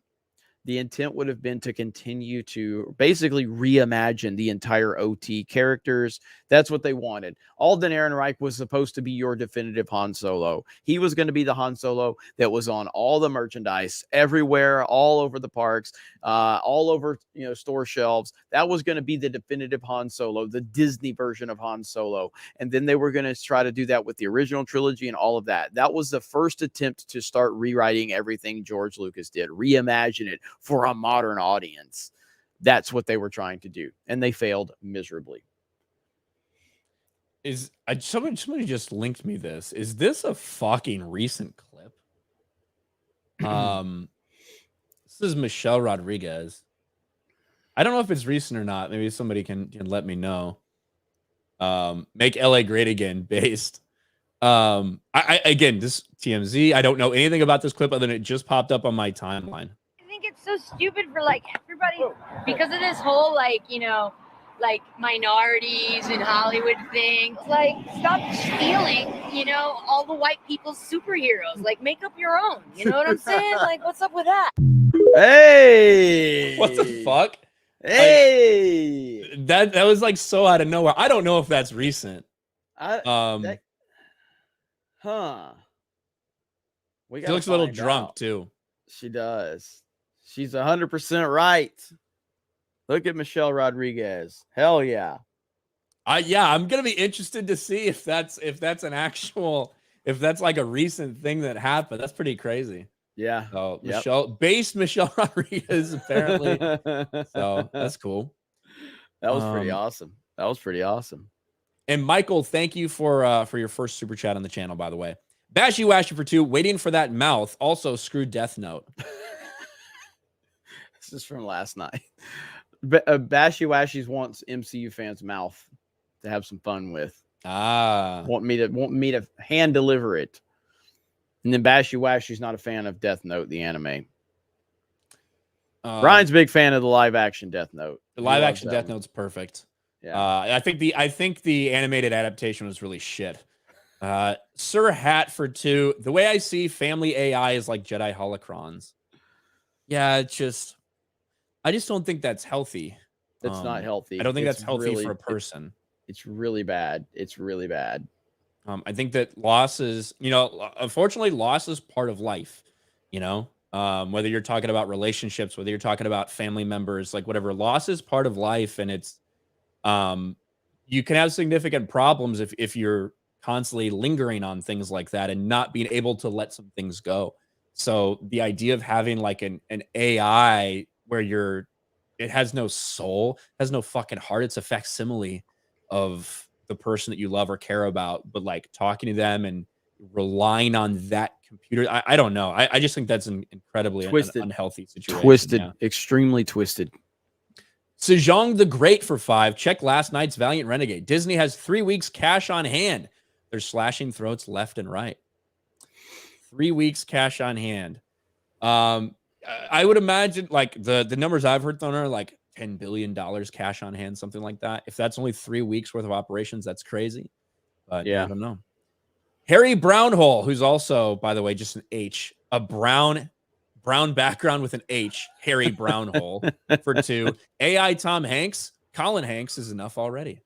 the intent would have been to continue to basically reimagine the entire OT characters. That's what they wanted. Alden Ehrenreich was supposed to be your definitive Han Solo. He was going to be the Han Solo that was on all the merchandise everywhere, all over the parks, all over store shelves. That was going to be the definitive Han Solo, the Disney version of Han Solo. And then they were going to try to do that with the original trilogy and all of that. That was the first attempt to start rewriting everything George Lucas did, reimagine it for a modern audience. That's what they were trying to do, and they failed miserably. Somebody just linked me this. Is this a fucking recent clip? This is Michelle Rodriguez. I don't know if it's recent or not. Maybe somebody can let me know. Make LA great again based. I again, this TMZ, I don't know anything about this clip other than it just popped up on my timeline. I think it's so stupid for like everybody because of this whole like, like minorities in Hollywood thing. Like, stop stealing, all the white people's superheroes. Like, make up your own. You know what I'm saying? Like, what's up with that? Hey, What the fuck? Hey, Like, that was like so out of nowhere. I don't know if that's recent. We She looks a little drunk too. She does. She's 100% right. Look at Michelle Rodriguez. Hell yeah. I'm gonna be interested to see if that's like a recent thing that happened. That's pretty crazy. Yeah. So Michelle Rodriguez apparently. So that's cool. That was pretty awesome. That was pretty awesome. And Michael, thank you for your first super chat on the channel, by the way. Bashy Washy for 2, waiting for that mouth. Also, screw Death Note. This is from last night. Bashy Washies wants MCU fans' mouth to have some fun with. Want me to hand deliver it. And then Bashy Washy's not a fan of Death Note, the anime. Brian's a big fan of the live action Death Note. The live action Death Note's perfect. Yeah. I think the animated adaptation was really shit. Sir Hat for 2. The way I see family AI is like Jedi holocrons. Yeah, I just don't think that's healthy. That's not healthy. I don't think that's healthy for a person. It's really bad. It's really bad. I think that loss is, unfortunately, loss is part of life. Whether you're talking about relationships, whether you're talking about family members, like whatever, loss is part of life, and it's, you can have significant problems if you're constantly lingering on things like that and not being able to let some things go. So the idea of having like an AI where it has no soul, has no fucking heart, it's a facsimile of the person that you love or care about, but like talking to them and relying on that computer, I don't know. I just think that's an incredibly twisted, unhealthy situation. Twisted, extremely twisted. Sejong the Great for 5. Check last night's Valiant Renegade. Disney has 3 weeks cash on hand. They're slashing throats left and right. 3 weeks cash on hand. I would imagine like the numbers I've heard thrown are like $10 billion cash on hand, something like that. If that's only 3 weeks worth of operations, that's crazy. But yeah, I don't know. Harry Brownhole, who's also, by the way, just an H, a brown background with an H, Harry Brownhole for 2. AI Tom Hanks, Colin Hanks is enough already.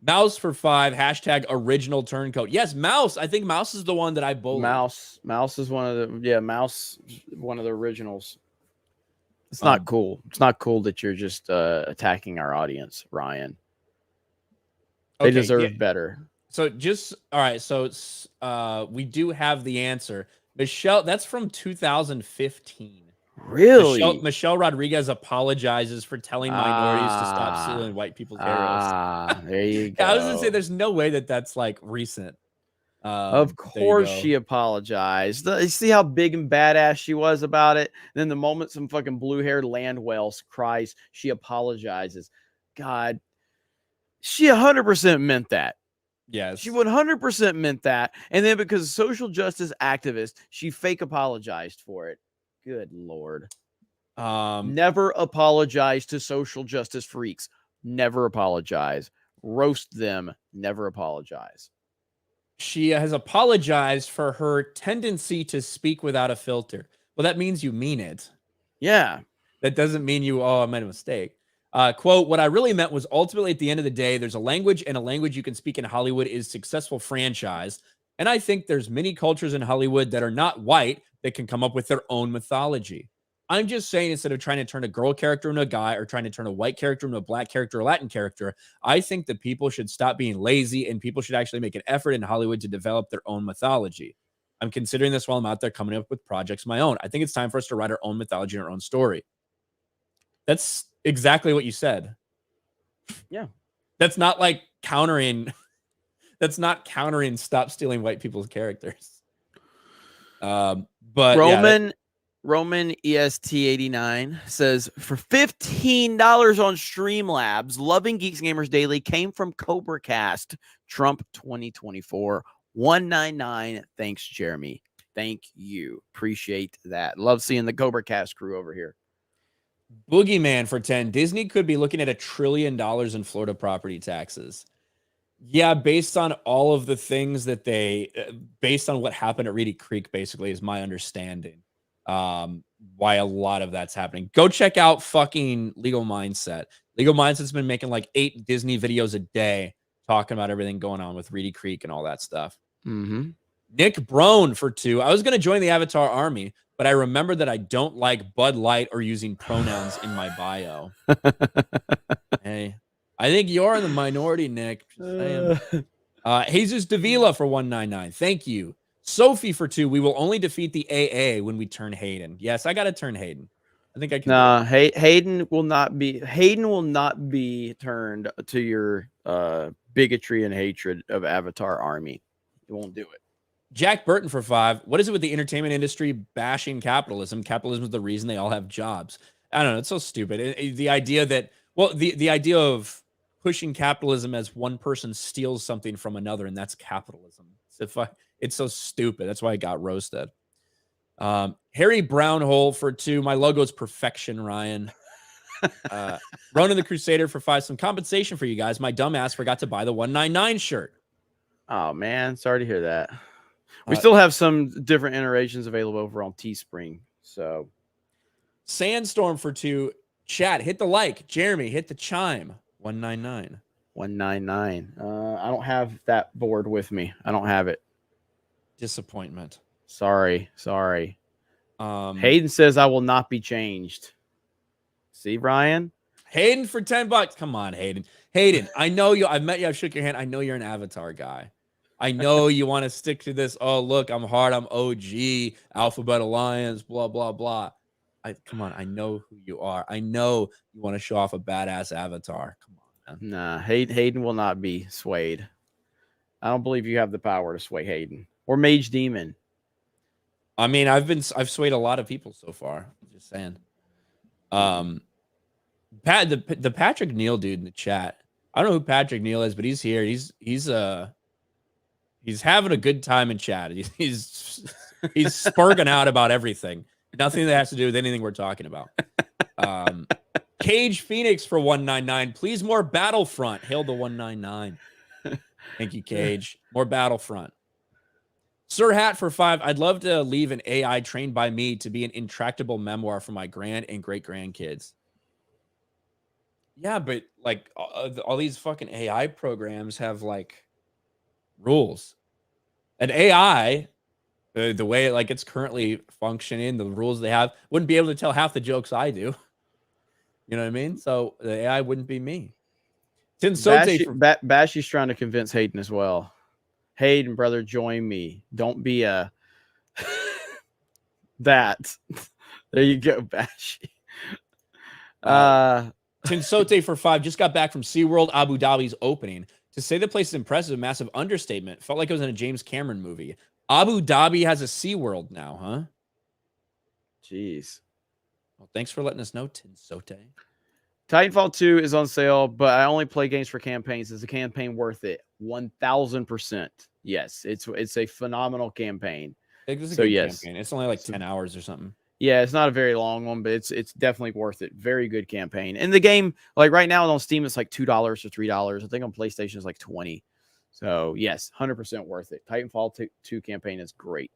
Mouse for 5, hashtag original turncoat. Yes, Mouse. I think Mouse is the one that I bullied. Mouse is one of one of the originals. It's not cool. It's not cool that you're just attacking our audience, Ryan. They deserve better. So all right. So it's, we do have the answer. Michelle, that's from 2015. Really? Michelle Rodriguez apologizes for telling minorities to stop stealing white people's heroes. There you go. I was gonna say there's no way that's like recent. Of course she apologized. You see how big and badass she was about it? And then the moment some fucking blue-haired landwell cries, she apologizes. God, she 100% meant that. Yes. She 100% meant that. And then because social justice activist, she fake apologized for it. Good Lord. Never apologize to social justice freaks. Never apologize. Roast them. Never apologize. She has apologized for her tendency to speak without a filter. Well, that means you mean it. Yeah. That doesn't mean I made a mistake. Quote, what I really meant was ultimately at the end of the day, there's a language, and a language you can speak in Hollywood is successful franchise. And I think there's many cultures in Hollywood that are not white that can come up with their own mythology. I'm just saying, instead of trying to turn a girl character into a guy or trying to turn a white character into a black character or Latin character, I think that people should stop being lazy and people should actually make an effort in Hollywood to develop their own mythology. I'm considering this while I'm out there coming up with projects of my own. I think it's time for us to write our own mythology and our own story. That's exactly what you said. Yeah. That's not like countering. That's not countering stop stealing white people's characters. But Roman Roman EST89 says, for $15 on Streamlabs, loving Geeks Gamers Daily came from Cobra Cast, Trump 2024, 199. Thanks, Jeremy. Thank you. Appreciate that. Love seeing the Cobra Cast crew over here. Boogeyman for 10. Disney could be looking at $1 trillion in Florida property taxes. Yeah, based on all of the things that based on what happened at Reedy Creek, basically, is my understanding. Why a lot of that's happening. Go check out fucking Legal Mindset. Legal Mindset's been making like 8 Disney videos a day talking about everything going on with Reedy Creek and all that stuff. Mm-hmm. Nick Brown for 2. I was going to join the Avatar Army, but I remember that I don't like Bud Light or using pronouns in my bio. Hey, I think you're in the minority, Nick. Just saying. Jesus Davila for 199. Thank you. Sophie for 2. We will only defeat the AA when we turn Hayden. Yes, I got to turn Hayden. I think I can. Nah, Hayden will not be turned to your bigotry and hatred of Avatar Army. It won't do it. Jack Burton for 5. What is it with the entertainment industry bashing capitalism? Capitalism is the reason they all have jobs. I don't know. It's so stupid. The idea that, the idea of pushing capitalism as one person steals something from another, and that's capitalism. It's so stupid. That's why I got roasted. Harry Brownhole for 2. My logo's perfection, Ryan. Ronan the Crusader for 5. Some compensation for you guys. My dumbass forgot to buy the 199 shirt. Oh, man. Sorry to hear that. We still have some different iterations available over on Teespring. So, Sandstorm for 2. Chat, hit the like. Jeremy, hit the chime. 199. 199. I don't have that board with me. I don't have it. Disappointment. Sorry. Hayden says I will not be changed. See, Ryan? Hayden for $10. Come on, Hayden. Hayden, I know you. I've met you. I've shook your hand. I know you're an Avatar guy. I know you want to stick to this. Oh, look, I'm hard. I'm OG, Alphabet Alliance, blah, blah, blah. Come on. I know who you are. I know you want to show off a badass avatar. Come on, man. Nah, Hayden will not be swayed. I don't believe you have the power to sway Hayden or Mage Demon. I mean, I've swayed a lot of people so far. I'm just saying. The Patrick Neal dude in the chat. I don't know who Patrick Neal is, but he's here. He's having a good time in chat. He's spurging out about everything. Nothing that has to do with anything we're talking about. Cage Phoenix for 199. Please, more Battlefront. Hail the 199. Thank you, Cage. More Battlefront. Sir Hat for 5. I'd love to leave an AI trained by me to be an intractable memoir for my grand and great grandkids. Yeah, but like all these fucking AI programs have like rules. An AI, the way like it's currently functioning, the rules they have, wouldn't be able to tell half the jokes I do. You know what I mean? So the AI wouldn't be me. Bashy's trying to convince Hayden as well. Hayden, brother, join me. Don't be a that. There you go, Bashy. Tinsote for 5 just got back from SeaWorld Abu Dhabi's opening. To say the place is impressive, massive understatement. Felt like it was in a James Cameron movie. Abu Dhabi has a SeaWorld now, huh? Jeez. Well, thanks for letting us know, Tinsote. Titanfall 2 is on sale, but I only play games for campaigns. Is the campaign worth it? 1,000%. Yes, it's a phenomenal campaign. It's a good campaign. It's only like 10 hours or something. Yeah, it's not a very long one, but it's definitely worth it. Very good campaign. And the game, like right now on Steam, it's like $2 or $3. I think on PlayStation it's like $20. So yes, 100% worth it. Titanfall 2 campaign is great.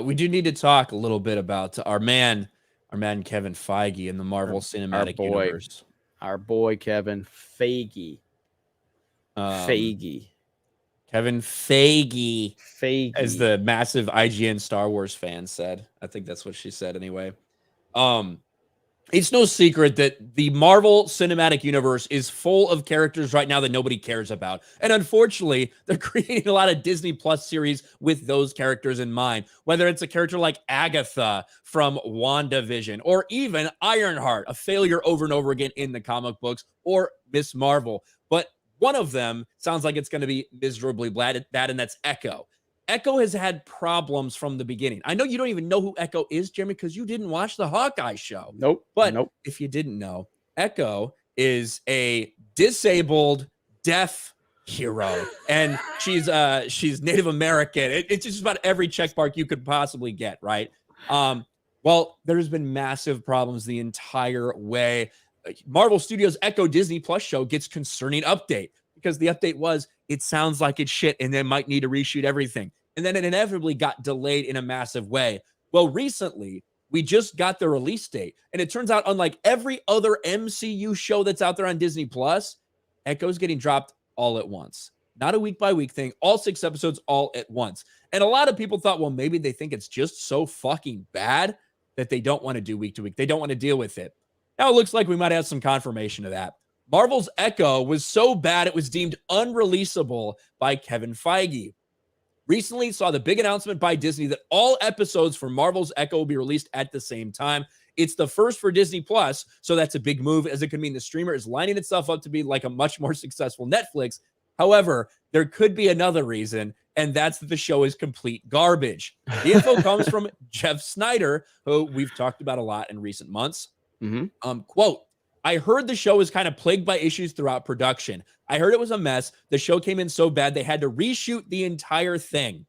We do need to talk a little bit about our man Kevin Feige and the Marvel Cinematic Universe. Our boy Kevin Feige. Kevin Feige. Feige. As the massive IGN Star Wars fan said. I think that's what she said anyway. It's no secret that the Marvel Cinematic Universe is full of characters right now that nobody cares about. And unfortunately, they're creating a lot of Disney Plus series with those characters in mind. Whether it's a character like Agatha from WandaVision, or even Ironheart, a failure over and over again in the comic books, or Miss Marvel. But one of them sounds like it's going to be miserably bad, and that's Echo. Echo has had problems from the beginning. I know you don't even know who Echo is, Jeremy, because you didn't watch the Hawkeye show. Nope. But nope. if you didn't know, Echo is a disabled, deaf hero, and she's Native American. It's just about every check mark you could possibly get, right? Well, there's been massive problems the entire way. Marvel Studios' Echo Disney Plus show gets concerning update, because the update was, it sounds like it's shit and they might need to reshoot everything. And then it inevitably got delayed in a massive way. Well, recently, we just got the release date. And it turns out, unlike every other MCU show that's out there on Disney Plus, Echo's getting dropped all at once. Not a week-by-week thing, all 6 episodes all at once. And a lot of people thought, well, maybe they think it's just so fucking bad that they don't want to do week-to-week. They don't want to deal with it. Now it looks like we might have some confirmation of that. Marvel's Echo was so bad it was deemed unreleasable by Kevin Feige. Recently saw the big announcement by Disney that all episodes for Marvel's Echo will be released at the same time. It's the first for Disney Plus, so that's a big move, as it could mean the streamer is lining itself up to be like a much more successful Netflix. However, there could be another reason, and that's that the show is complete garbage. The info comes from Jeff Snyder, who we've talked about a lot in recent months. Quote, I heard the show is kind of plagued by issues throughout production. I heard it was a mess. The show came in so bad they had to reshoot the entire thing.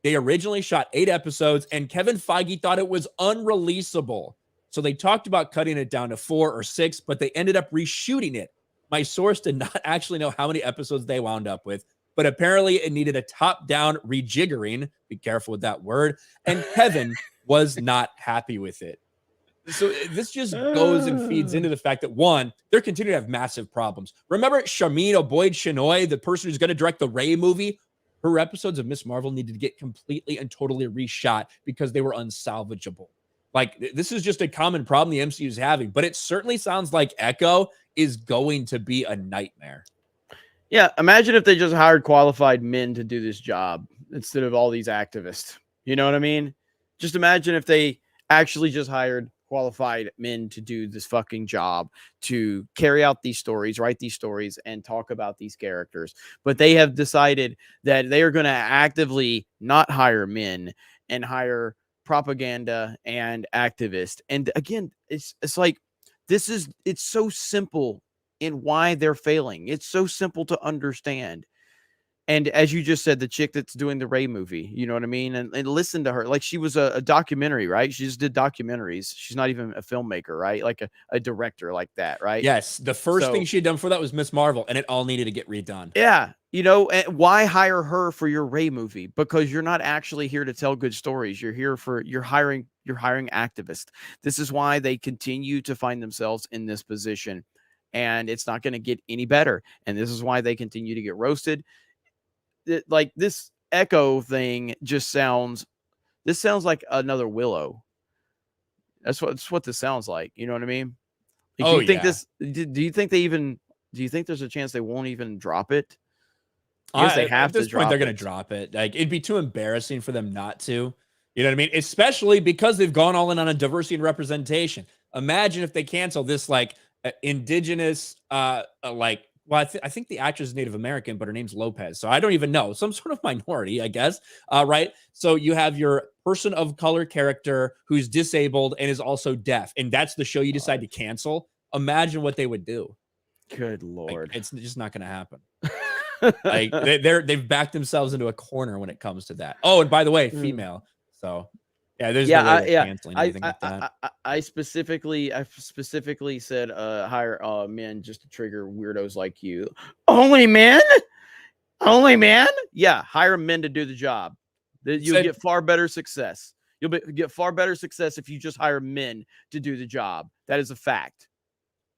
They originally shot 8 episodes, and Kevin Feige thought it was unreleasable. So they talked about cutting it down to 4 or 6, but they ended up reshooting it. My source did not actually know how many episodes they wound up with, but apparently it needed a top-down rejiggering. Be careful with that word. And Kevin was not happy with it. So this just goes and feeds into the fact that, one, they're continuing to have massive problems. Remember Sharmeen Oboyd-Chinoy, the person who's going to direct the Rey movie? Her episodes of Miss Marvel needed to get completely and totally reshot because they were unsalvageable. Like, this is just a common problem the MCU is having, but it certainly sounds like Echo is going to be a nightmare. Yeah, imagine if they just hired qualified men to do this job instead of all these activists. You know what I mean? Just imagine if they actually just hired qualified men to do this fucking job, to carry out these stories, write these stories, and talk about these characters. But they have decided that they are going to actively not hire men and hire propaganda and activists. And again, it's like, it's so simple in why they're failing. It's so simple to understand. And as you just said, the chick that's doing the Rey movie, you know what I mean? And listen to her. Like, she was a documentary, right? She just did documentaries. She's not even a filmmaker, right? Like a director like that, right? Yes. The first thing she had done for that was Miss Marvel, and it all needed to get redone. Yeah. You know, why hire her for your Rey movie? Because you're not actually here to tell good stories. You're hiring activists. This is why they continue to find themselves in this position, and it's not going to get any better. And this is why they continue to get roasted. Like, this Echo thing just sounds like another Willow. That's what this sounds like. You know what I mean? Like, do you think there's a chance they won't even drop it? I guess they have at this to point, they're drop going to drop it. Like, it'd be too embarrassing for them not to. You know what I mean? Especially because they've gone all in on a diversity and representation. Imagine if they cancel this, like, indigenous, well, I think the actress is Native American, but her name's Lopez. So I don't even know. Some sort of minority, I guess. Right? So you have your person of color character who's disabled and is also deaf. And that's the show you decide to cancel. Imagine what they would do. Good Lord. Like, it's just not going to happen. Like, they've backed themselves into a corner when it comes to that. Oh, and by the way, female. So yeah, there's no way they're canceling anything like that. I specifically said hire men just to trigger weirdos like you. Only men? Yeah, hire men to do the job. You'll get far better success. Get far better success if you just hire men to do the job. That is a fact.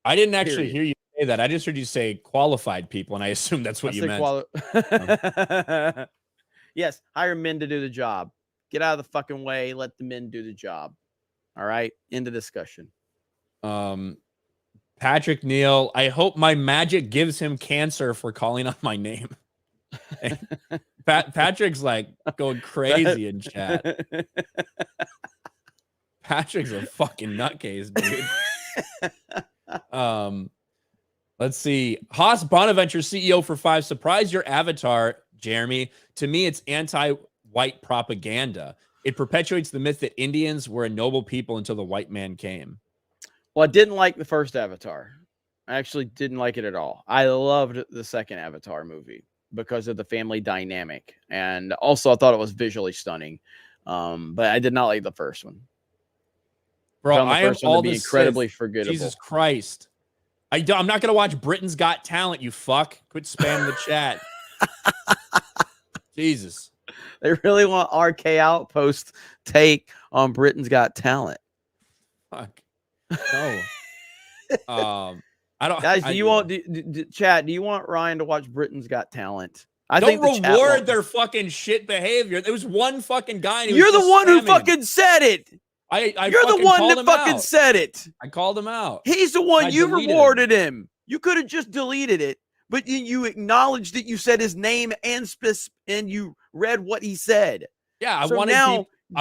I didn't actually hear you say that. I just heard you say qualified people, and I assume that's what you meant. Yes, hire men to do the job. Get out of the fucking way. Let the men do the job. All right. End of discussion. Patrick Neal, I hope my magic gives him cancer for calling out my name. Patrick's like going crazy in chat. Patrick's a fucking nutcase, dude. Let's see. Haas Bonaventure, CEO for 5. Surprise your avatar, Jeremy. To me, it's anti-white white propaganda. It perpetuates the myth that Indians were a noble people until the white man came. Well, I didn't like the first Avatar. I actually didn't like it at all. I loved the second Avatar movie because of the family dynamic. And also I thought it was visually stunning. But I did not like the first one. Bro, Found the I am first one all to be this incredibly Sith. forgettable. Jesus Christ. I'm not going to watch Britain's Got Talent, you fuck. Quit spamming the chat. Jesus. They really want RK Outpost take on Britain's Got Talent. Fuck. No. I don't. Guys, do you want chat? Do you want Ryan to watch Britain's Got Talent? I don't think the chat reward their fucking shit behavior. There was one fucking guy. And he You're was the one who spamming. fucking said it. You're the one that fucking said it. I called him out. He's the one. I You deleted rewarded him. You could have just deleted it, but you acknowledged that you said his name and you read what he said. Yeah, So I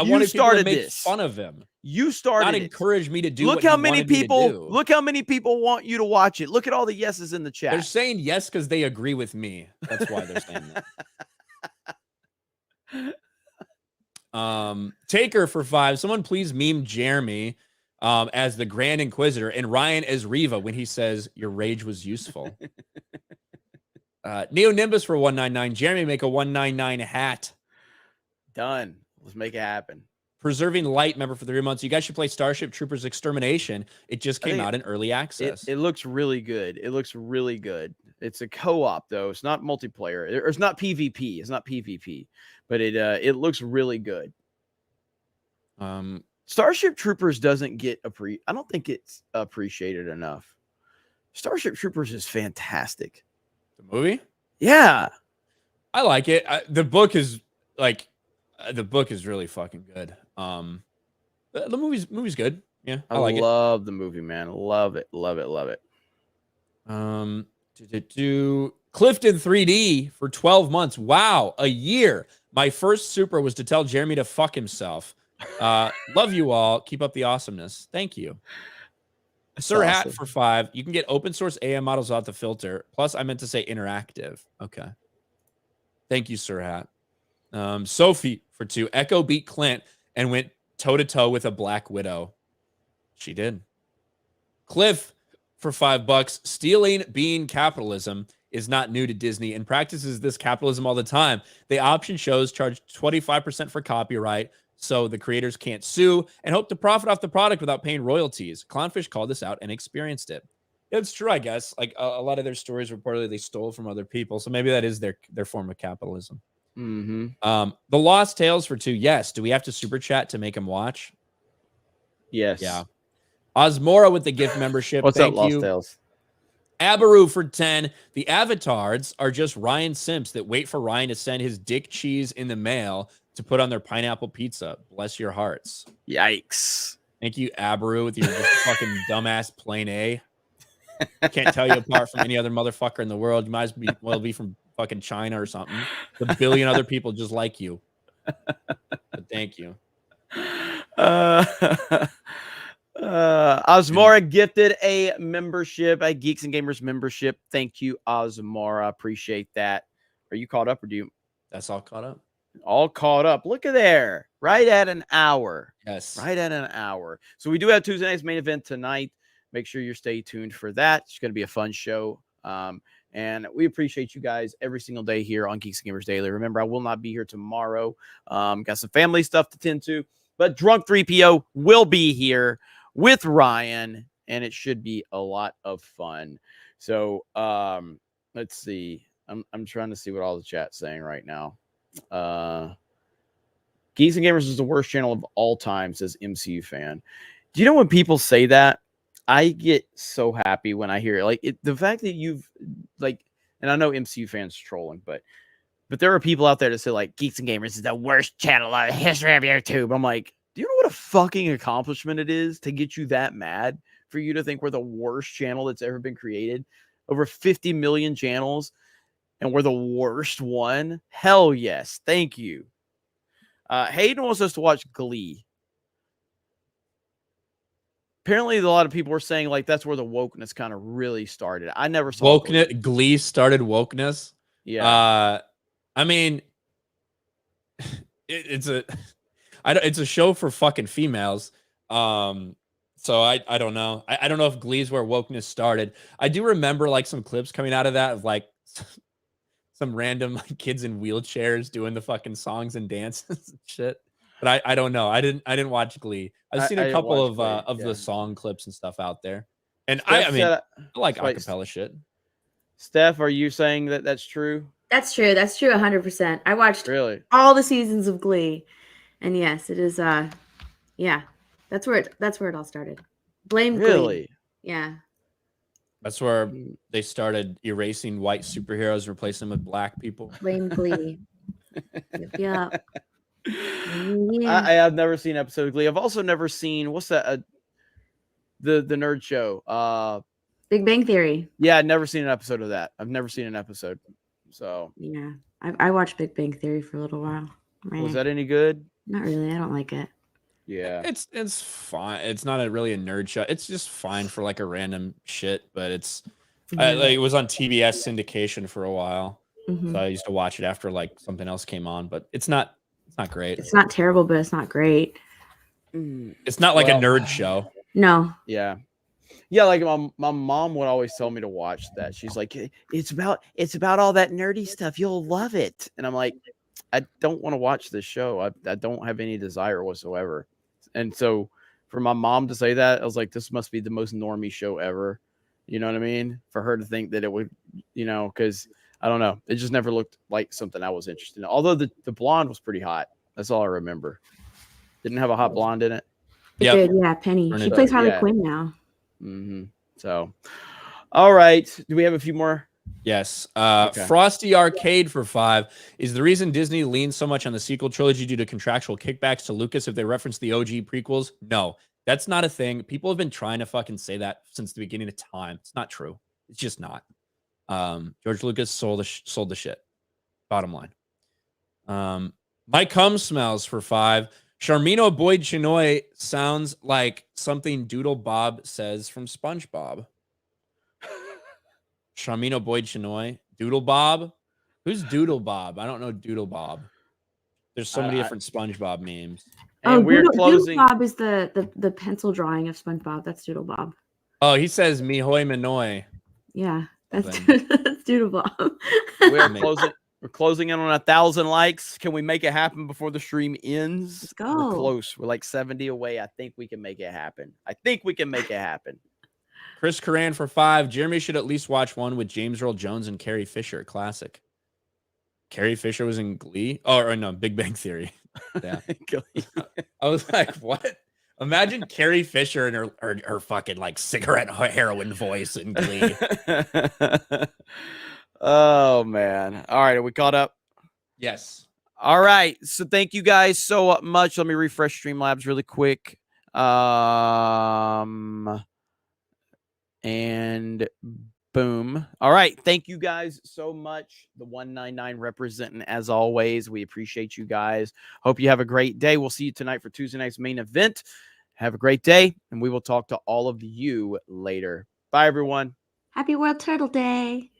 wanted people to make fun of him. You started. Not encourage me to do. Look how many people. Look how many people want you to watch it. Look at all the yeses in the chat. They're saying yes because they agree with me. That's why they're saying that. Taker for 5. Someone please meme Jeremy as the Grand Inquisitor and Ryan as Riva when he says your rage was useful. Neo Nimbus for 199. Jeremy, make a 199 hat. Done. Let's make it happen. Preserving Light member for 3 months. You guys should play Starship Troopers Extermination. It just came out in early access. It looks really good. It looks really good. It's a co-op though. It's not multiplayer. It's not PvP. It's not PvP. But it looks really good. Starship Troopers doesn't get I don't think it's appreciated enough. Starship Troopers is fantastic. The movie? Yeah. I like it. The book is really fucking good. The movie's good. Yeah, I like it. I love the movie, man. Love it. Love it. Love it. Clifton 3D for 12 months. Wow, a year. My first super was to tell Jeremy to fuck himself. Love you all. Keep up the awesomeness. Thank you. Sir awesome. Hat for 5. You can get open source AM models without the filter. Plus, I meant to say interactive. Okay. Thank you, Sir Hat. Sophie for 2. Echo beat Clint and went toe-to-toe with a Black Widow. She did. Cliff for $5. Stealing being capitalism is not new to Disney and practices this capitalism all the time. They option shows, charge 25% for copyright, so the creators can't sue, and hope to profit off the product without paying royalties. Clownfish called this out and experienced it. It's true, I guess. Like a lot of their stories reportedly they stole from other people, so maybe that is their form of capitalism. Mm-hmm. The Lost Tales for 2. Yes. Do we have to super chat to make them watch? Yes. Yeah. Osmora with the gift membership. What's Thank up, Lost you. Tales? Abaru for 10. The avatars are just Ryan simps that wait for Ryan to send his dick cheese in the mail to put on their pineapple pizza. Bless your hearts. Yikes. Thank you, Abaru, with your fucking dumbass plain A. Can't tell you apart from any other motherfucker in the world. You might as well be from fucking China or something. The billion other people just like you. But thank you. Osmora gifted a membership, a Geeks and Gamers membership. Thank you, Osmora. Appreciate that. Are you caught up or do you? That's all caught up. All caught up. Look at there. Right at an hour. Yes. Right at an hour. So we do have Tuesday night's main event tonight. Make sure you stay tuned for that. It's going to be a fun show. And we appreciate you guys every single day here on Geeks and Gamers Daily. Remember, I will not be here tomorrow. Got some family stuff to tend to. But Drunk 3PO will be here with Ryan, and it should be a lot of fun. So let's see. I'm trying to see what all the chat's saying right now. Geeks and Gamers is the worst channel of all time, says MCU fan. Do you know when people say that? I get so happy when I hear it. Like the fact that you've and I know MCU fans trolling, but there are people out there that say like Geeks and Gamers is the worst channel in the history of YouTube. I'm like, do you know what a fucking accomplishment it is to get you that mad for you to think we're the worst channel that's ever been created? Over 50 million channels, and we're the worst one? Hell yes. Thank you. Hayden wants us to watch Glee. Apparently, a lot of people were saying like that's where the wokeness kind of really started. I never saw Glee started wokeness. Yeah. I mean, it's a show for fucking females. So I don't know. I don't know if Glee's where wokeness started. I do remember like some clips coming out of that of like some random like kids in wheelchairs doing the fucking songs and dances and shit. But I don't know. I didn't watch Glee. I've seen I a didn't couple watch of Glee, the yeah. song clips and stuff out there. And Steph I mean, said- I like wait, acapella shit. Steph, are you saying that that's true? That's true. That's true 100%. I watched Really? all the seasons of Glee. And yes, it is yeah. That's where it all started. Blame Glee. Really? Yeah. That's where they started erasing white superheroes and replacing them with black people. Blame Glee. Yeah. I have never seen an episode of Glee. I've also never seen what's that? The nerd show. Big Bang Theory. Yeah, I've never seen an episode of that. I've never seen an episode. So Yeah. I watched Big Bang Theory for a little while. was that any good? Not really. I don't like it. Yeah, It's fine. It's not really a nerd show. It's just fine for like a random shit, but it's like it was on TBS syndication for a while. Mhm. So I used to watch it after like something else came on, but it's not great. It's not terrible, but it's not great. It's not like a nerd show. No. yeah. Like my mom would always tell me to watch that. She's like, it's about all that nerdy stuff. You'll love it. And I'm like, I don't want to watch this show. I don't have any desire whatsoever. And so for my mom to say that, I was like, this must be the most normie show ever. You know what I mean? For her to think that it would, because I don't know. It just never looked like something I was interested in. Although the blonde was pretty hot. That's all I remember. Didn't have a hot blonde in it. It Yep. did, yeah, Penny. She plays Harley Quinn now. Mm-hmm. So, all right. Do we have a few more? Yes. Okay. Frosty Arcade for 5 is the reason Disney leans so much on the sequel trilogy due to contractual kickbacks to Lucas if they reference the OG prequels. No, that's not a thing. People have been trying to fucking say that since the beginning of time. It's not true. It's just not. George Lucas sold the shit. Bottom line. My cum smells for 5. Charmino Boyd Chinoy sounds like something Doodle Bob says from SpongeBob. Charmino Boyd Chinoy, Doodle Bob. Who's Doodle Bob? I don't know Doodle Bob. There's so many different SpongeBob memes. And we're closing. Doodle Bob is the pencil drawing of SpongeBob. That's Doodle Bob. Oh, he says Mihoy Minoy. Yeah, that's Doodle Bob. We're closing in on 1,000 likes. Can we make it happen before the stream ends? Let's go. We're close. We're like 70 away. I think we can make it happen. Chris Coran for 5. Jeremy should at least watch one with James Earl Jones and Carrie Fisher. Classic. Carrie Fisher was in Glee. Oh, or no, Big Bang Theory. Yeah. I was like, what? Imagine Carrie Fisher and her fucking like cigarette heroin voice in Glee. Oh man. All right, are we caught up? Yes. All right. So thank you guys so much. Let me refresh Streamlabs really quick. And boom. All right. Thank you guys so much. The 199 representing as always. We appreciate you guys. Hope you have a great day. We'll see you tonight for Tuesday night's main event. Have a great day, and we will talk to all of you later. Bye, everyone. Happy World Turtle Day.